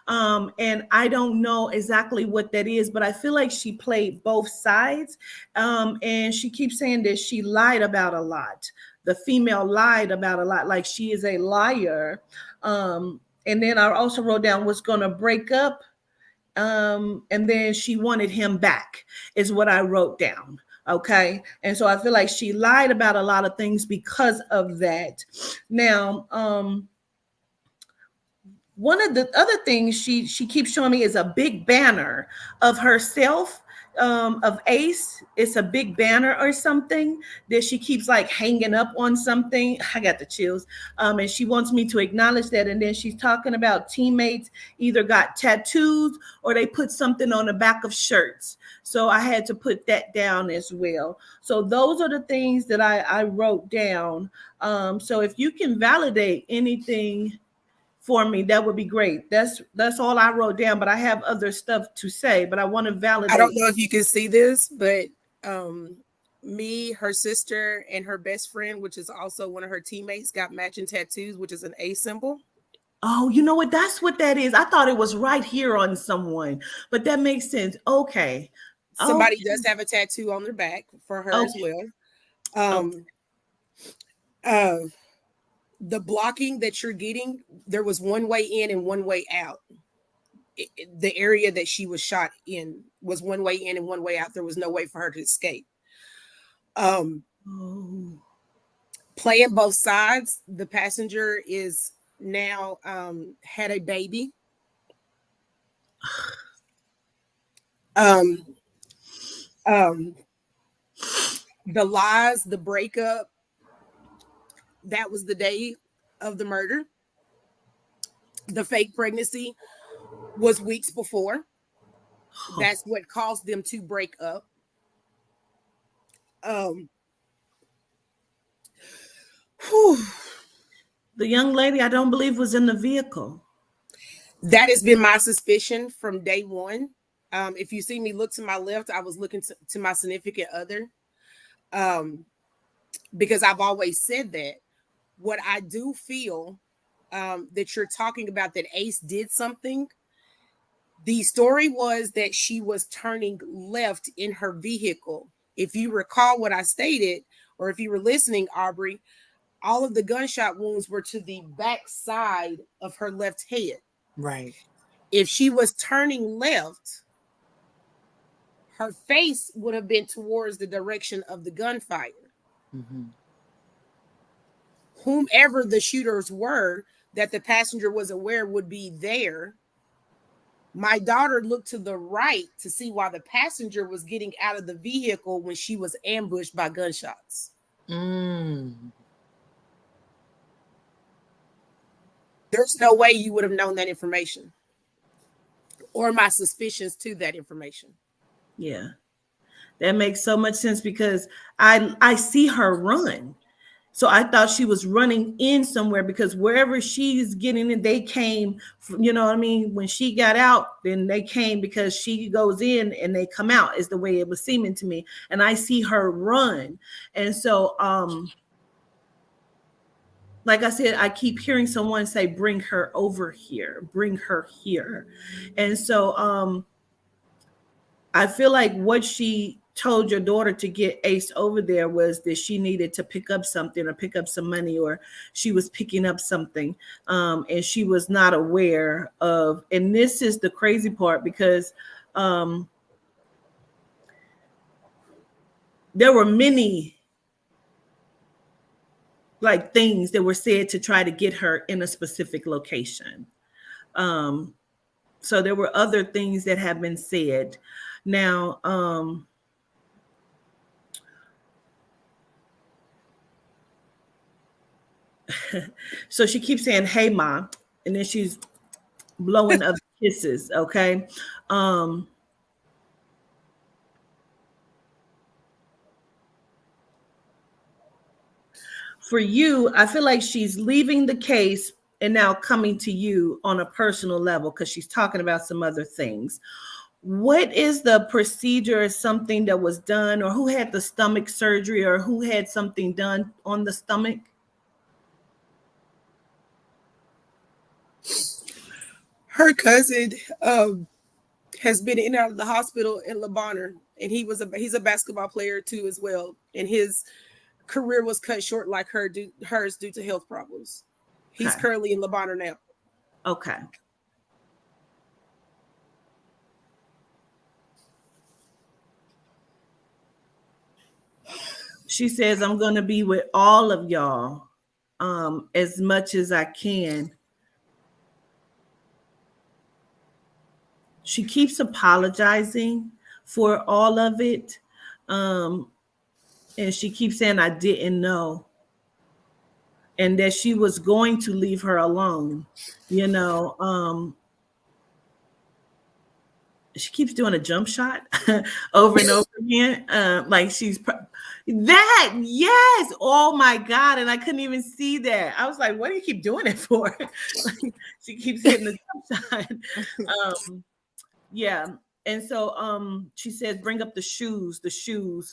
F: And I don't know exactly what that is, but I feel like she played both sides. And she keeps saying that she lied about a lot. The female lied about a lot, like she is a liar. And then I also wrote down was going to break up. And then she wanted him back is what I wrote down. Okay. And so I feel like she lied about a lot of things because of that. Now, one of the other things she keeps showing me is a big banner of herself, of Ace. It's a big banner or something that she keeps like hanging up on something. I got the chills. And she wants me to acknowledge that. And then she's talking about teammates either got tattoos or they put something on the back of shirts. So I had to put that down as well. So those are the things that I wrote down. So if you can validate anything for me, that would be great. That's all I wrote down, but I have other stuff to say, but I want to validate.
C: I don't know if you can see this, but me, her sister, and her best friend, which is also one of her teammates, got matching tattoos, which is an A symbol.
F: Oh, you know what? That's what that is. I thought it was right here on someone, but that makes sense. Okay.
C: Somebody does have a tattoo on their back for her as well. The blocking that you're getting, there was one way in and one way out. The area that she was shot in was one way in and one way out. There was no way for her to escape. Playing both sides, the passenger is now had a baby. The lies, the breakup, that was the day of the murder. The fake pregnancy was weeks before. That's what caused them to break up.
F: The young lady, I don't believe, was in the vehicle.
C: That has been my suspicion from day one. If you see me look to my left, I was looking to my significant other, because I've always said that. What I do feel that you're talking about, that Ace did something. The story was that she was turning left in her vehicle. If you recall what I stated, or if you were listening, Aubrey, all of the gunshot wounds were to the back side of her left head.
B: Right.
C: If she was turning left, her face would have been towards the direction of the gunfire.
B: Mm-hmm.
C: Whomever the shooters were that the passenger was aware would be there. My daughter looked to the right to see why the passenger was getting out of the vehicle when she was ambushed by gunshots. There's no way you would have known that information, or my suspicions to that information.
F: Yeah, that makes so much sense, because I see her run. So I thought she was running in somewhere, because wherever she's getting in, they came, you know what I mean? When she got out, then they came, because she goes in and they come out, is the way it was seeming to me. And I see her run. And so, like I said, I keep hearing someone say, bring her over here, bring her here. And so, I feel like what she told your daughter to get Ace over there was that she needed to pick up something, or pick up some money, or she was picking up something, and she was not aware of. And this is the crazy part, because there were many like things that were said to try to get her in a specific location. So there were other things that have been said. Now, so she keeps saying, "Hey, Ma," and then she's blowing up kisses. Okay. For you, I feel like she's leaving the case and now coming to you on a personal level, because she's talking about some other things. What is the procedure, or something that was done, or who had the stomach surgery, or who had something done on the stomach?
C: Her cousin has been in and out of the hospital in Lebanon, and he's a basketball player too as well. And his career was cut short like hers due to health problems. He's currently in Lebanon now.
F: Okay. She says, I'm going to be with all of y'all as much as I can. She keeps apologizing for all of it. And she keeps saying, I didn't know. And that she was going to leave her alone. You know, she keeps doing a jump shot over and over again. Like she's that. Yes. Oh my God. And I couldn't even see that. I was like, what do you keep doing it for? Like, she keeps hitting the jump shot. Yeah. And so she says, bring up the shoes.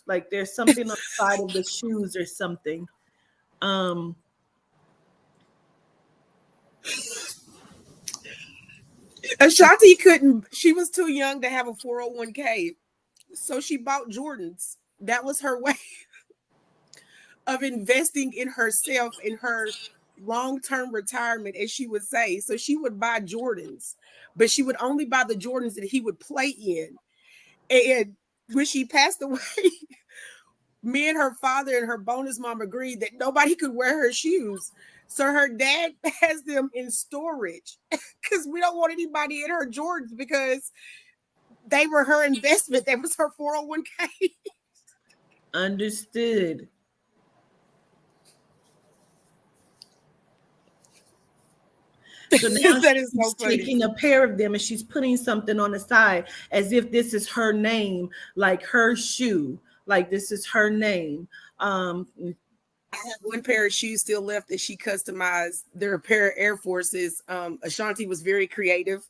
F: Like there's something on the side of the shoes or something.
C: Ashanti she was too young to have a 401k. So she bought Jordans. That was her way of investing in herself, in her long-term retirement, as she would say. So she would buy Jordans, but she would only buy the Jordans that he would play in. And when she passed away, me and her father and her bonus mom agreed that nobody could wear her shoes. So her dad has them in storage because we don't want anybody in her Jordans, because they were her investment. That was her 401k.
F: Understood. So now
C: That is so
F: she's
C: funny.
F: taking a pair of them and she's putting something on the side as if this is her name, like her shoe, like this is her name.
C: I have one pair of shoes still left that she customized. They're a pair of Air Forces. Ashanti was very creative.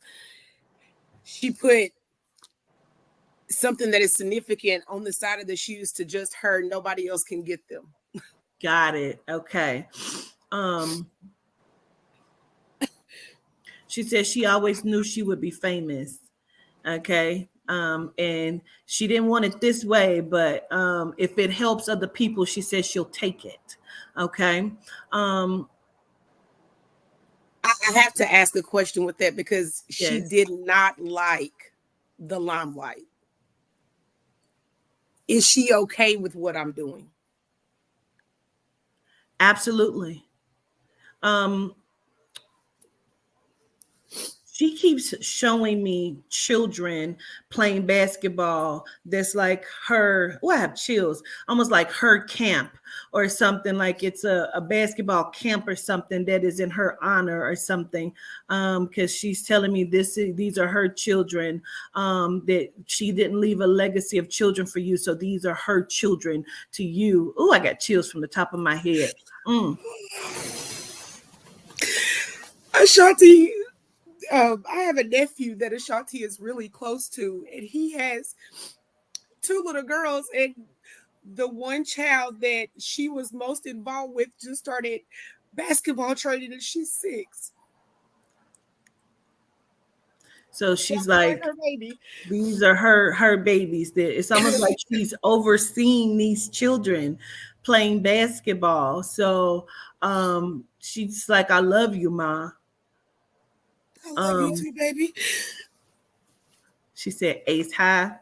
C: She put something that is significant on the side of the shoes to just her. Nobody else can get them.
F: Got it. Okay. She said she always knew she would be famous. Okay. And she didn't want it this way, but if it helps other people, she says she'll take it. Okay.
C: I have to ask a question with that because she
F: Yes.
C: did not like the limelight. Is she okay with what I'm doing?
F: Absolutely. She keeps showing me children playing basketball that's like her, I have chills, almost like her camp or something, like it's a basketball camp or something that is in her honor or something. Because she's telling me these are her children, that she didn't leave a legacy of children for you. So these are her children to you. Oh, I got chills from the top of my head.
C: Ashanti, I have a nephew that Ashanti is really close to, and he has 2 little girls, and the one child that she was most involved with just started basketball training and she's 6.
F: So she's like,
C: her baby.
F: these are her babies. It's almost like she's overseeing these children playing basketball. So she's like, I love you, Ma.
C: I love you too, baby.
F: She said, Ace High.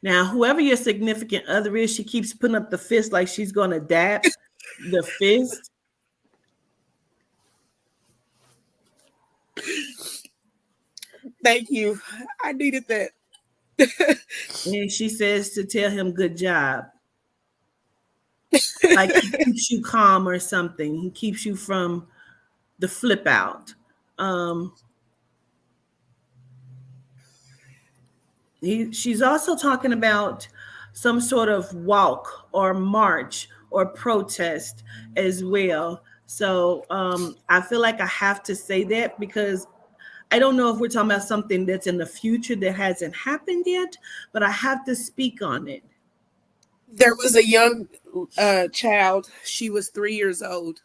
F: Now, whoever your significant other is, she keeps putting up the fist like she's going to dab the fist.
C: Thank you. I needed that.
F: And she says to tell him, good job. Like he keeps you calm or something. He keeps you from the flip out. She's also talking about some sort of walk or march or protest as well. So I feel like I have to say that because I don't know if we're talking about something that's in the future that hasn't happened yet, but I have to speak on it.
C: There was a young child. She was 3 years old.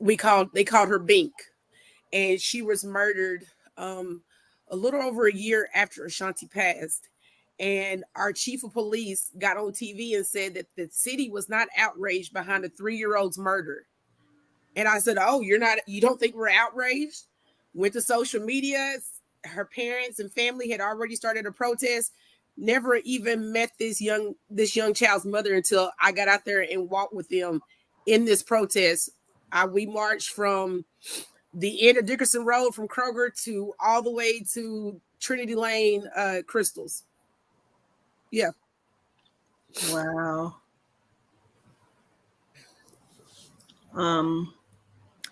C: They called her Bink, and she was murdered a little over a year after Ashanti passed. And our chief of police got on TV and said that the city was not outraged behind a 3-year-old's murder. And I said, "Oh, you don't think we're outraged?" Went to social media. Her parents and family had already started a protest. Never even met this young child's mother until I got out there and walked with them in this protest. We marched from the end of Dickerson Road from Kroger to all the way to Trinity Lane, Crystals. Yeah.
F: Wow.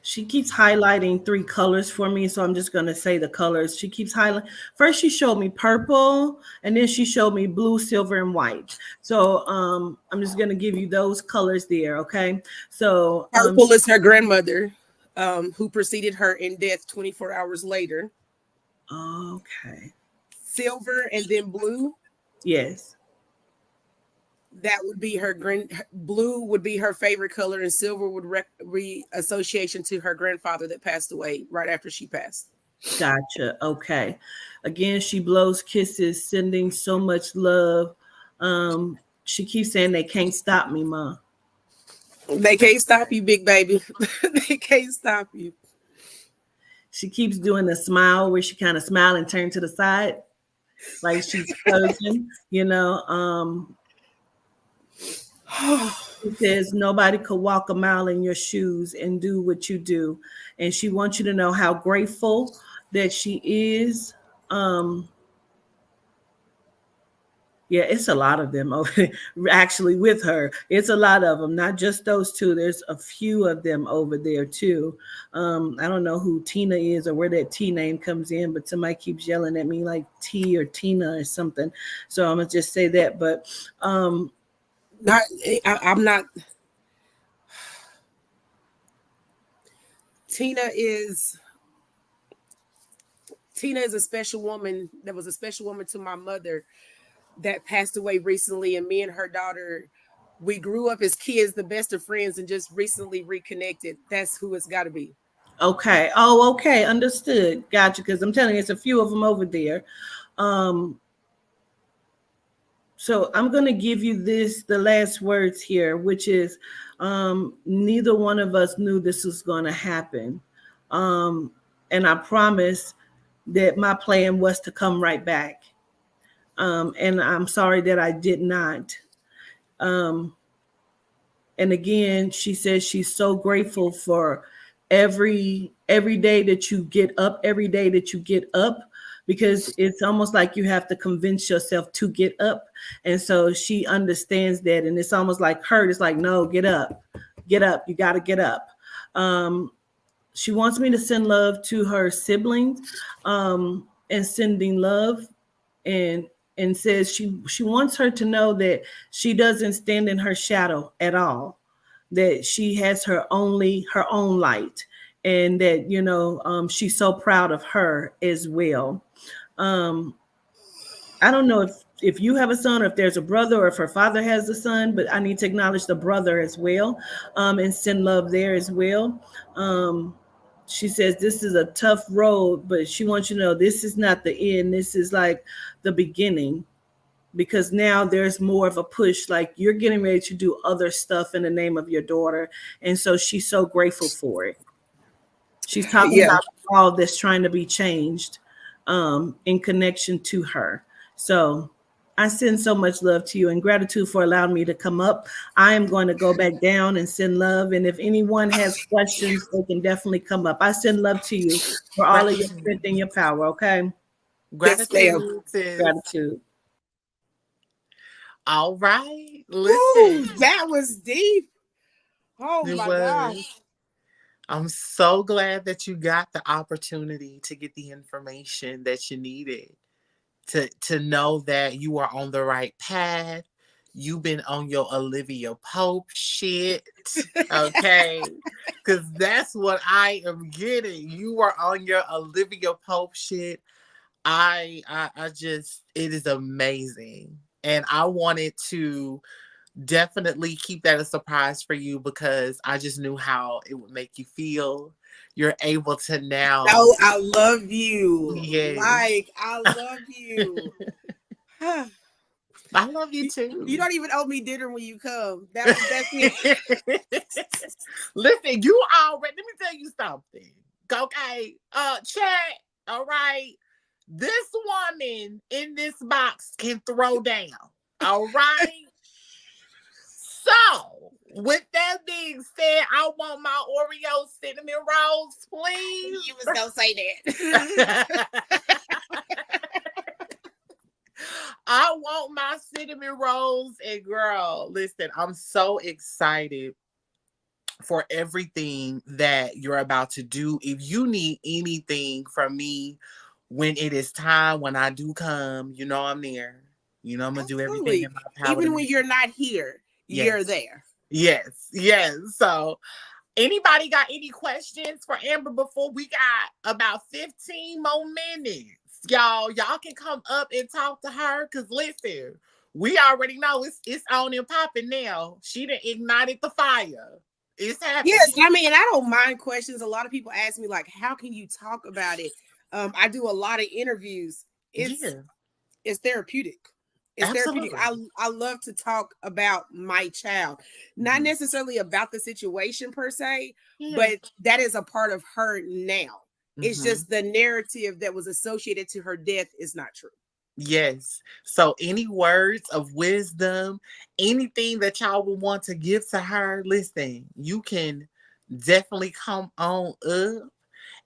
F: She keeps highlighting 3 colors for me, so I'm just going to say the colors. She keeps highlighting. First, she showed me purple, and then she showed me blue, silver, and white. So I'm just going to give you those colors there, okay? So
C: purple is her grandmother, who preceded her in death 24 hours later.
F: Okay.
C: Silver and then blue.
F: Yes.
C: That would be blue would be her favorite color, and silver would be association to her grandfather that passed away right after she passed.
F: Gotcha. Okay. Again, she blows kisses, sending so much love. She keeps saying they can't stop me, Ma.
C: They can't stop you, big baby. They can't stop you.
F: She keeps doing the smile where she kind of smile and turn to the side, like she's frozen, you know. She says nobody could walk a mile in your shoes and do what you do. And she wants you to know how grateful that she is. Yeah, it's a lot of them over actually with her. It's a lot of them, not just those two. There's a few of them over there too. I don't know who Tina is or where that T name comes in, but somebody keeps yelling at me like T or Tina or something. So I'm gonna just say that. But
C: I'm not. Tina is a special woman. That was a special woman to my mother that passed away recently, and me and her daughter, we grew up as kids, the best of friends, and just recently reconnected. That's who it's got to be.
F: okay. Oh, okay. Understood. Gotcha. Because I'm telling you, it's a few of them over there. So I'm going to give you the last words here, which is neither one of us knew this was going to happen. And I promised that my plan was to come right back. And I'm sorry that I did not. And again, she says she's so grateful for every day that you get up, because it's almost like you have to convince yourself to get up. And so she understands that. And it's almost like her, it's like, no, get up, you got to get up. She wants me to send love to her siblings, and sending love, and says she wants her to know that she doesn't stand in her shadow at all, that she has her own light, and that she's so proud of her as well. I don't know if you have a son or if there's a brother or if her father has a son, but I need to acknowledge the brother as well, and send love there as well. She says this is a tough road, but she wants you to know this is not the end. This is like the beginning, because now there's more of a push. Like you're getting ready to do other stuff in the name of your daughter. And so she's so grateful for it. She's talking about all this trying to be changed in connection to her. So I send so much love to you and gratitude for allowing me to come up. I am going to go back down and send love. And if anyone has questions, they can definitely come up. I send love to you for all of your strength and your power. Okay.
B: Gratitude.
F: Gratitude.
B: All right. Listen.
C: Ooh, that was deep. Oh my gosh.
B: I'm so glad that you got the opportunity to get the information that you needed to know that you are on the right path. You've been on your Olivia Pope shit. Okay. Because that's what I am getting. You are on your Olivia Pope shit. I just, it is amazing. And I wanted to definitely keep that a surprise for you because I just knew how it would make you feel. You're able to now.
C: Oh, I love you.
B: Yes.
C: Like, I love you.
B: I love you too.
C: You don't even owe me dinner when you come. That's it.
B: Listen, you already, let me tell you something. Okay. Chat. All right. This woman in this box can throw down. All right. So, with that being said, I want my Oreo cinnamon rolls, please.
C: You was gonna say that.
B: I want my cinnamon rolls, and girl, listen, I'm so excited for everything that you're about to do. If you need anything from me when it is time, when I do come, you know I'm there. You know I'm gonna do everything in my power.
C: Even when you're not here, you're there.
B: Yes. So anybody got any questions for Amber before we got about 15 more minutes? Y'all can come up and talk to her because listen, we already know it's on and popping now. She done ignited the fire. It's happening.
C: Yes, I mean, I don't mind questions. A lot of people ask me, like, how can you talk about it? I do a lot of interviews. It's therapeutic. It's
B: Absolutely.
C: therapeutic. I love to talk about my child. Not necessarily about the situation per se, but that is a part of her now. It's just the narrative that was associated to her death is not true.
B: Yes. So any words of wisdom, anything that y'all would want to give to her, listen, you can definitely come on up.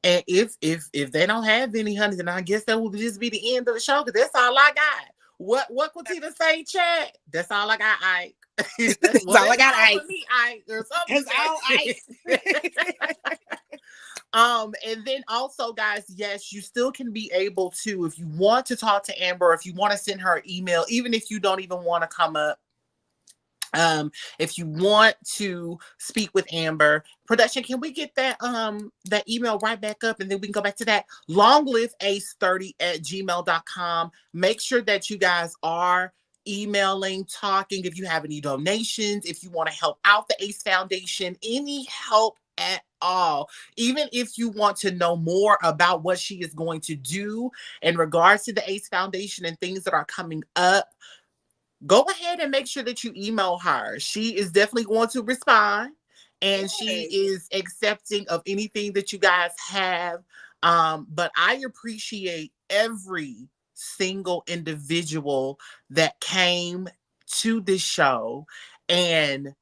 B: And if they don't have any, honey, then I guess that will just be the end of the show because that's all I got. What Quatina say, chat? That's all I got, Ike.
C: That's all I got, Ike.
B: For me, Ike. Or something.
C: That's all Ike.
B: And then also, guys, yes, you still can be able to, if you want to talk to Amber, if you want to send her an email, even if you don't even want to come up. If you want to speak with Amber, production, can we get that that email right back up, and then we can go back to that longliveace30@gmail.com. Make sure that you guys are emailing, talking. If you have any donations, if you want to help out the ACE Foundation, any help at all, even if you want to know more about what she is going to do in regards to the ACE Foundation and things that are coming up, go ahead and make sure that you email her. She is definitely going to respond, and she is accepting of anything that you guys have. But I appreciate every single individual that came to this show and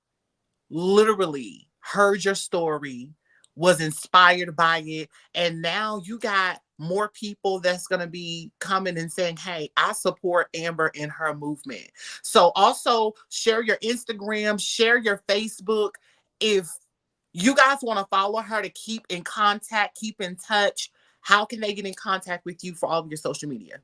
B: literally heard your story, was inspired by it, and now you got more people that's going to be coming and saying, hey, I support Amber in her movement. So also share your Instagram, share your Facebook. If you guys want to follow her to keep in contact, keep in touch, how can they get in contact with you for all of your social media?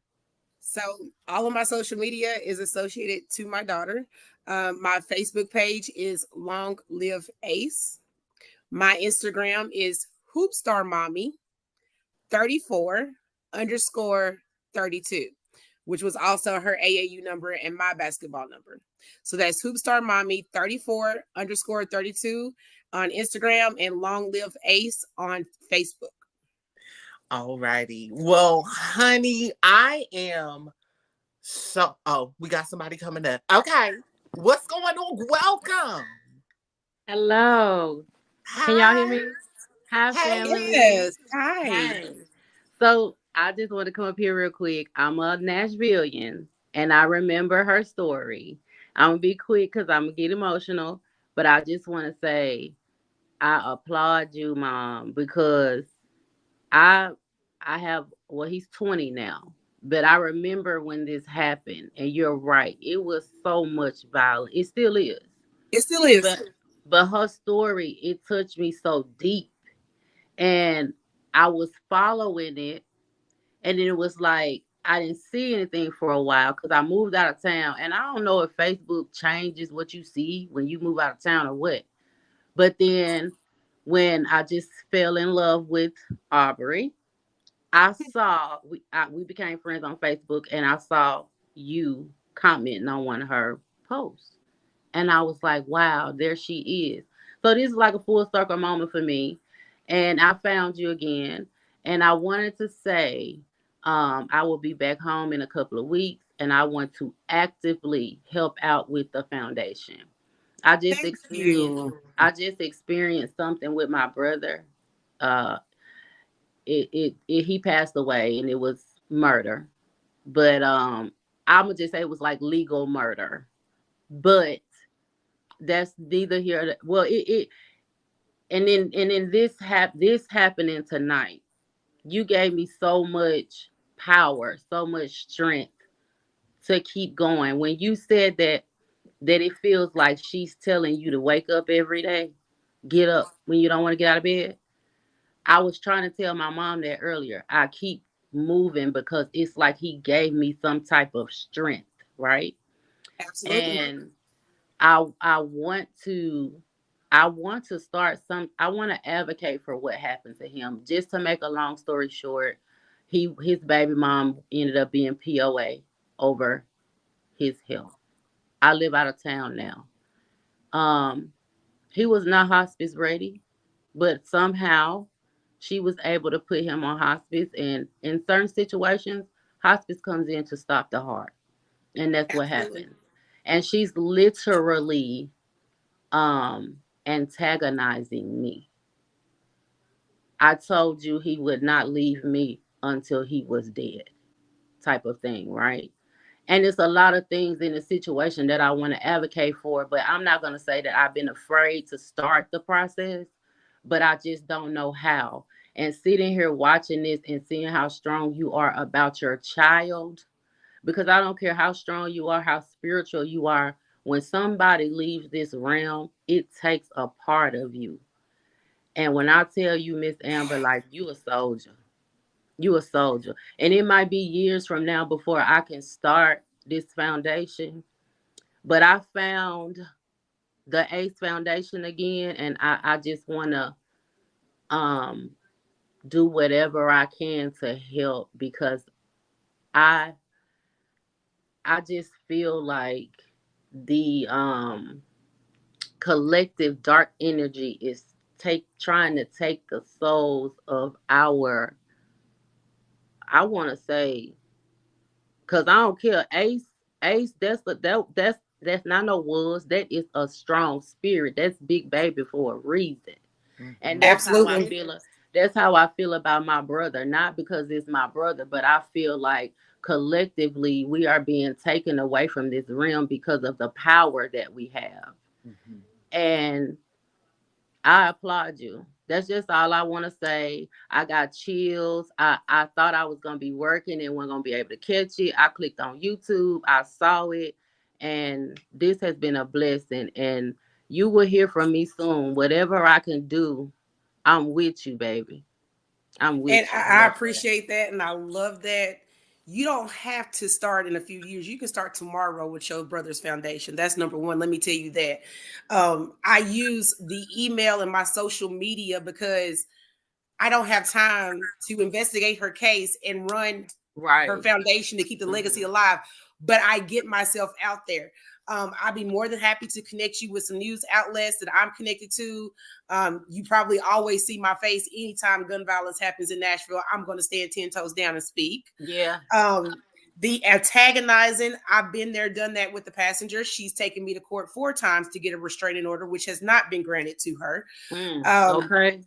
C: So all of my social media is associated to my daughter. My Facebook page is Long Live Ace. My Instagram is Hoopstar Mommy 34_32, which was also her AAU number and my basketball number. So that's Hoopstar Mommy 34_32 on Instagram and Long Live Ace on Facebook.
B: All righty. Well, honey, I am so. Oh, we got somebody coming up. Okay. What's going on? Welcome.
K: Hello.
B: Hi.
K: Can y'all hear me? Hi,
B: Hey.
K: family.
C: Yes. Hi.
K: Hey. So I just want to come up here real quick. I'm a Nashvilleian, and I remember her story. I'm going to be quick because I'm going to get emotional, but I just want to say I applaud you, Mom, because I have, well, he's 20 now, but I remember when this happened, and you're right. It was so much violence. It still is.
C: It still is.
K: But her story, it touched me so deep. And I was following it. And then it was like, I didn't see anything for a while because I moved out of town. And I don't know if Facebook changes what you see when you move out of town or what. But then when I just fell in love with Aubrey, I saw, we became friends on Facebook, and I saw you commenting on one of her posts. And I was like, wow, there she is. So this is like a full circle moment for me. And I found you again. And I wanted to say, I will be back home in a couple of weeks, and I want to actively help out with the foundation. I just experienced something with my brother. Uh, he passed away, and it was murder. But I'm gonna just say it was like legal murder. But that's neither here. Well, and then this happening tonight. You gave me so much power, so much strength to keep going. When you said that it feels like she's telling you to wake up every day, get up when you don't want to get out of bed. I was trying to tell my mom that earlier. I keep moving because it's like he gave me some type of strength, right?
C: Absolutely.
K: And I want to start I want to advocate for what happened to him. Just to make a long story short, his baby mom ended up being POA over his health. I live out of town now. He was not hospice ready, but somehow she was able to put him on hospice, and in certain situations, hospice comes in to stop the heart. And that's what happened. And she's literally antagonizing me. I told you he would not leave me until he was dead, type of thing, right? And it's a lot of things in the situation that I want to advocate for, but I'm not going to say that I've been afraid to start the process, but I just don't know how. And sitting here watching this and seeing how strong you are about your child, Because I don't care how strong you are, how spiritual you are, when somebody leaves this realm, it takes a part of you. And when I tell you, Miss Amber, like, you a soldier. You a soldier. And it might be years from now before I can start this foundation. But I found the ACE Foundation again, and I just wanna um do whatever I can to help, because I I just feel like the collective dark energy is trying to take the souls of our, I want to say, because I don't care, Ace, that's not no was, that is a strong spirit, that's big baby for a reason. And that's how I
C: Absolutely.
K: feel. That's how I feel about my brother. Not because it's my brother, but I feel like collectively we are being taken away from this realm because of the power that we have. And I applaud you. That's just all I want to say. I got chills. I thought I was gonna be working and wasn't gonna be able to catch it. I clicked on YouTube. I saw it, and this has been a blessing. And you will hear from me soon. Whatever I can do, I'm with you, baby. I'm
C: And
K: with you.
C: I appreciate that, and I love that. You don't have to start in a few years. You can start tomorrow with your brother's foundation. That's number one. Let me tell you that. I use the email and my social media because I don't have time to investigate her case and run her
K: Right.
C: foundation to keep the legacy alive. But I get myself out there. I'd be more than happy to connect you with some news outlets that I'm connected to. You probably always see my face anytime gun violence happens in Nashville. I'm going to stand 10 toes down and speak.
K: Yeah.
C: The antagonizing, I've been there, done that with the passenger. She's taken me to court 4 times to get a restraining order, which has not been granted to her.
K: Okay.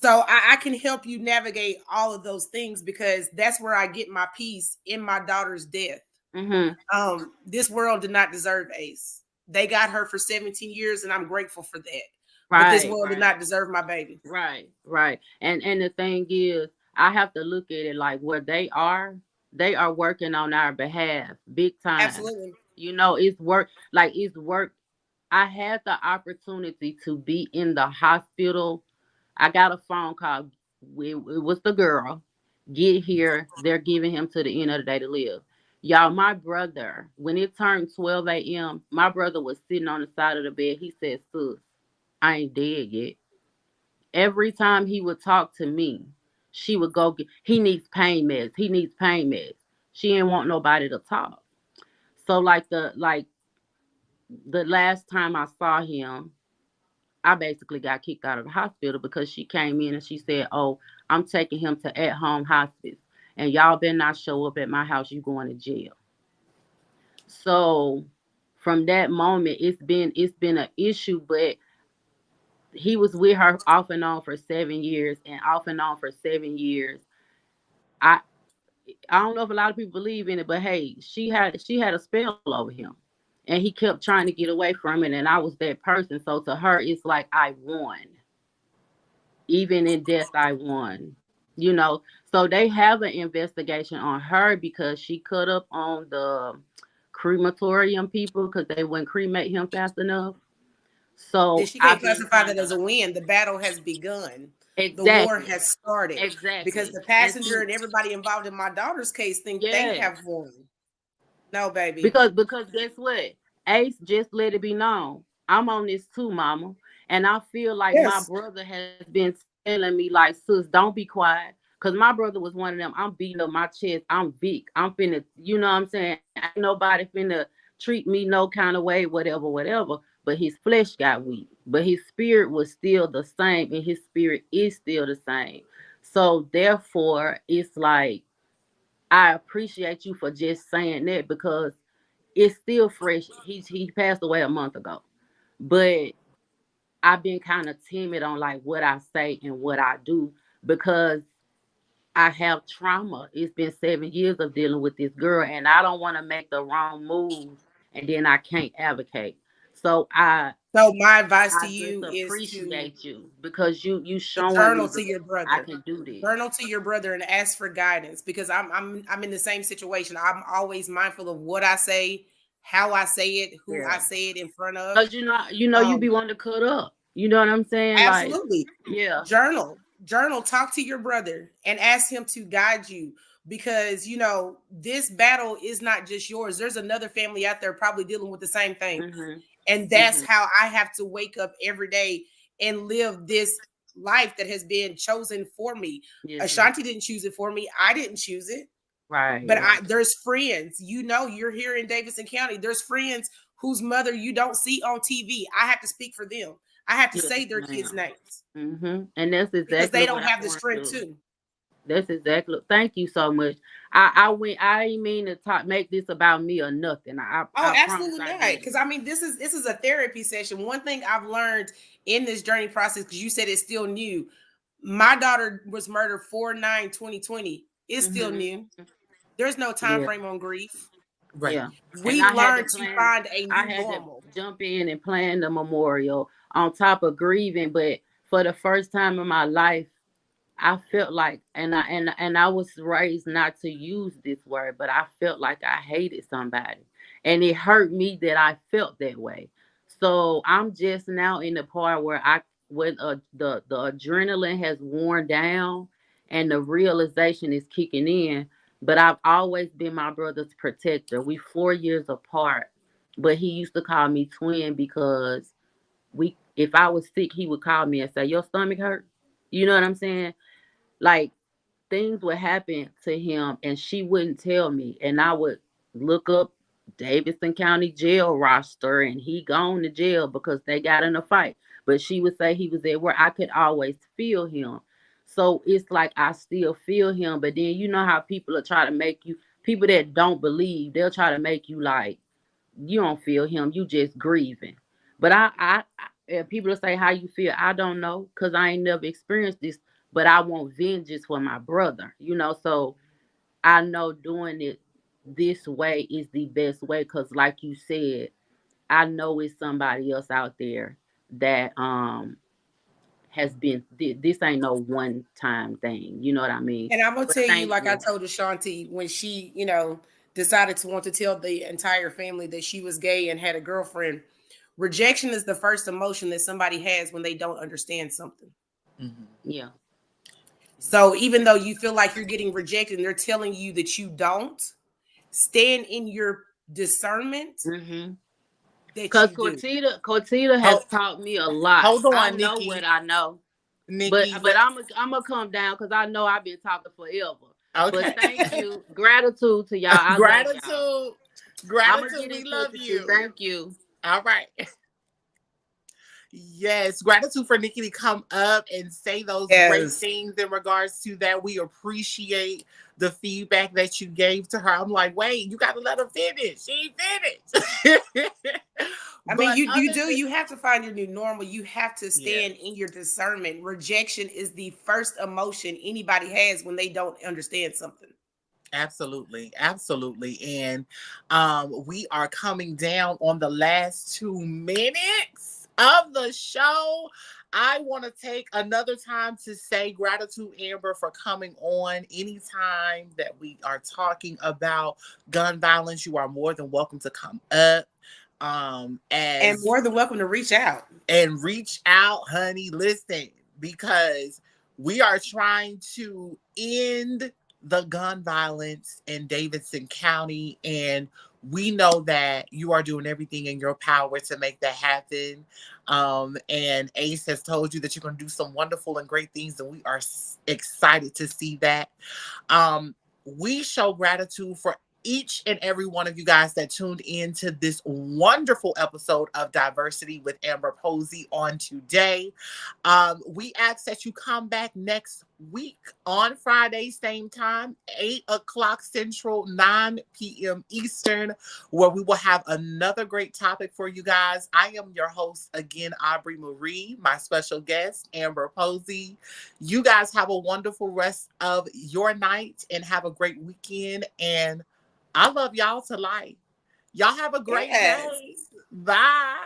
C: So I can help you navigate all of those things because that's where I get my peace in my daughter's death. This world did not deserve Ace. They got her for 17 years, and I'm grateful for that.
K: Right.
C: But this world did not deserve my baby.
K: Right. Right. And the thing is, I have to look at it like where they are working on our behalf, big time.
C: Absolutely.
K: You know, it's work. Like, it's work. I had the opportunity to be in the hospital. I got a phone call. It was the girl. Get here. They're giving him to the end of the day to live. Y'all, my brother, when it turned 12 a.m., my brother was sitting on the side of the bed. He said, "Sis, I ain't dead yet." Every time he would talk to me, she would go get, he needs pain meds. He needs pain meds. She didn't want nobody to talk. So the last time I saw him, I basically got kicked out of the hospital because she came in and she said, "Oh, I'm taking him to at-home hospice. And y'all better not show up at my house. You going to jail." So from that moment, it's been an issue, but he was with her off and on for 7 years, and off and on for 7 years. I I don't know if a lot of people believe in it, but hey, she had a spell over him. And he kept trying to get away from it, and I was that person. So to her, it's like I won. Even in death, I won. You know, so they have an investigation on her because she cut up on the crematorium people because they wouldn't cremate him fast enough.
C: And
K: So
C: she can't
K: I've been
C: classify that
K: kind
C: as
K: of
C: a win. The battle has begun. The war
K: exactly,
C: has started because
K: exactly,
C: the
K: and
C: passenger
K: see,
C: and everybody involved in my daughter's case think they
K: yes,
C: have won. No, baby.
K: because guess what? Ace just let it be known. I'm on this too, mama. And I feel like my
C: Yes.
K: brother has been telling me, like, sis, don't be quiet. Cause my brother was one of them. I'm beating up my chest. I'm big. I'm finna, you know what I'm saying? Ain't nobody finna treat me no kind of way, whatever, whatever. But his flesh got weak. But his spirit was still the same. And his spirit is still the same. So therefore, it's like I appreciate you for just saying that because it's still fresh. He passed away a month ago, but I've been kind of timid on like what I say and what I do because I have trauma. It's been 7 years of dealing with this girl, and I don't want to make the wrong move and then I can't advocate. So
C: So my advice to
K: I just
C: you is to
K: appreciate you because you showing me
C: journal to
K: that
C: your
K: I
C: brother.
K: can do this.
C: Journal to your brother and ask for guidance, because I'm in the same situation. I'm always mindful of what I say, how I say it, who I
K: Yeah.
C: say it in front of.
K: Cause you be wanting to cut up. You know what I'm saying? Like,
C: Absolutely.
K: yeah.
C: Journal, talk to your brother and ask him to guide you, because this battle is not just yours. There's another family out there probably dealing with the same thing.
K: Mm-hmm.
C: And that's how I have to wake up every day and live this life that has been chosen for me.
K: Yes,
C: Ashanti didn't choose it for me. I didn't choose it.
K: right.
C: But there's friends, you're here in Davidson County. There's friends whose mother you don't see on TV. I have to speak for them. I have to say their kids' names.
K: Mm-hmm. And that's exactly
C: because they don't
K: what
C: have
K: I
C: the
K: want
C: strength
K: to do.
C: too.
K: That's exactly. Thank you so much. I didn't mean to make this about me or nothing. I
C: Absolutely
K: promise
C: not. Because this is a therapy session. One thing I've learned in this journey process, because you said it's still new. My daughter was murdered 4/9/2020. It's still new. There's no time frame on grief.
B: Right.
K: Yeah.
C: We learned to find a new normal.
K: To jump in and plan the memorial on top of grieving, but for the first time in my life, I felt like, and I was raised not to use this word, but I felt like I hated somebody, and it hurt me that I felt that way. So I'm just now in the part where when the adrenaline has worn down and the realization is kicking in. But I've always been my brother's protector. We 4 years apart, but he used to call me twin because if I was sick, he would call me and say, "Your stomach hurt." You know what I'm saying? Like, things would happen to him and she wouldn't tell me, and I would look up Davidson County jail roster and he gone to jail because they got in a fight, but she would say he was there, where I could always feel him. So it's like I still feel him, but then you know how people are trying to make you, people that don't believe, they'll try to make you like you don't feel him, you just grieving. But if people will say how you feel, I don't know, because I ain't never experienced this, but I want vengeance for my brother, so I know doing it this way is the best way, because like you said, I know it's somebody else out there that has been, this ain't no one time thing, you know what I mean?
C: And I'm gonna tell you, like I
K: you.
C: told Ashanti when she, decided to want to tell the entire family that she was gay and had a girlfriend. Rejection is the first emotion that somebody has when they don't understand something.
K: Mm-hmm. Yeah.
C: So even though you feel like you're getting rejected and they're telling you that you don't, stand in your discernment.
K: Mm-hmm. Because Cortita has taught me a lot.
B: Hold on,
K: I
B: Nikki.
K: know what I know.
B: Nikki,
K: but I'm gonna come down because I know I've been talking forever.
B: Okay.
K: But thank you. Gratitude to y'all.
B: Gratitude.
K: Gratitude.
B: We love you.
K: Thank you.
B: All right. Yes, gratitude for Nikki to come up and say those great things in regards to that. We appreciate the feedback that you gave to her. I'm like, wait, you got to let her finish. She finished.
C: You have to find your new normal. You have to stand in your discernment. Rejection is the first emotion anybody has when they don't understand something.
B: Absolutely. And we are coming down on the last 2 minutes of the show. I want to take another time to say gratitude, Amber, for coming on. Anytime that we are talking about gun violence, you are more than welcome to come up.
C: And more than welcome to reach out.
B: And reach out, honey. Listen, because we are trying to end the gun violence in Davidson County, and we know that you are doing everything in your power to make that happen. And Ace has told you that you're going to do some wonderful and great things, and we are excited to see that. We show gratitude for each and every one of you guys that tuned in to this wonderful episode of Diversity with Amber Posey on today. We ask that you come back next week on Friday, same time, 8 o'clock Central, 9 p.m. Eastern, where we will have another great topic for you guys. I am your host again, Obeary Marie, my special guest, Amber Posey. You guys have a wonderful rest of your night and have a great weekend. And I love y'all to life. Y'all have a great day. Bye.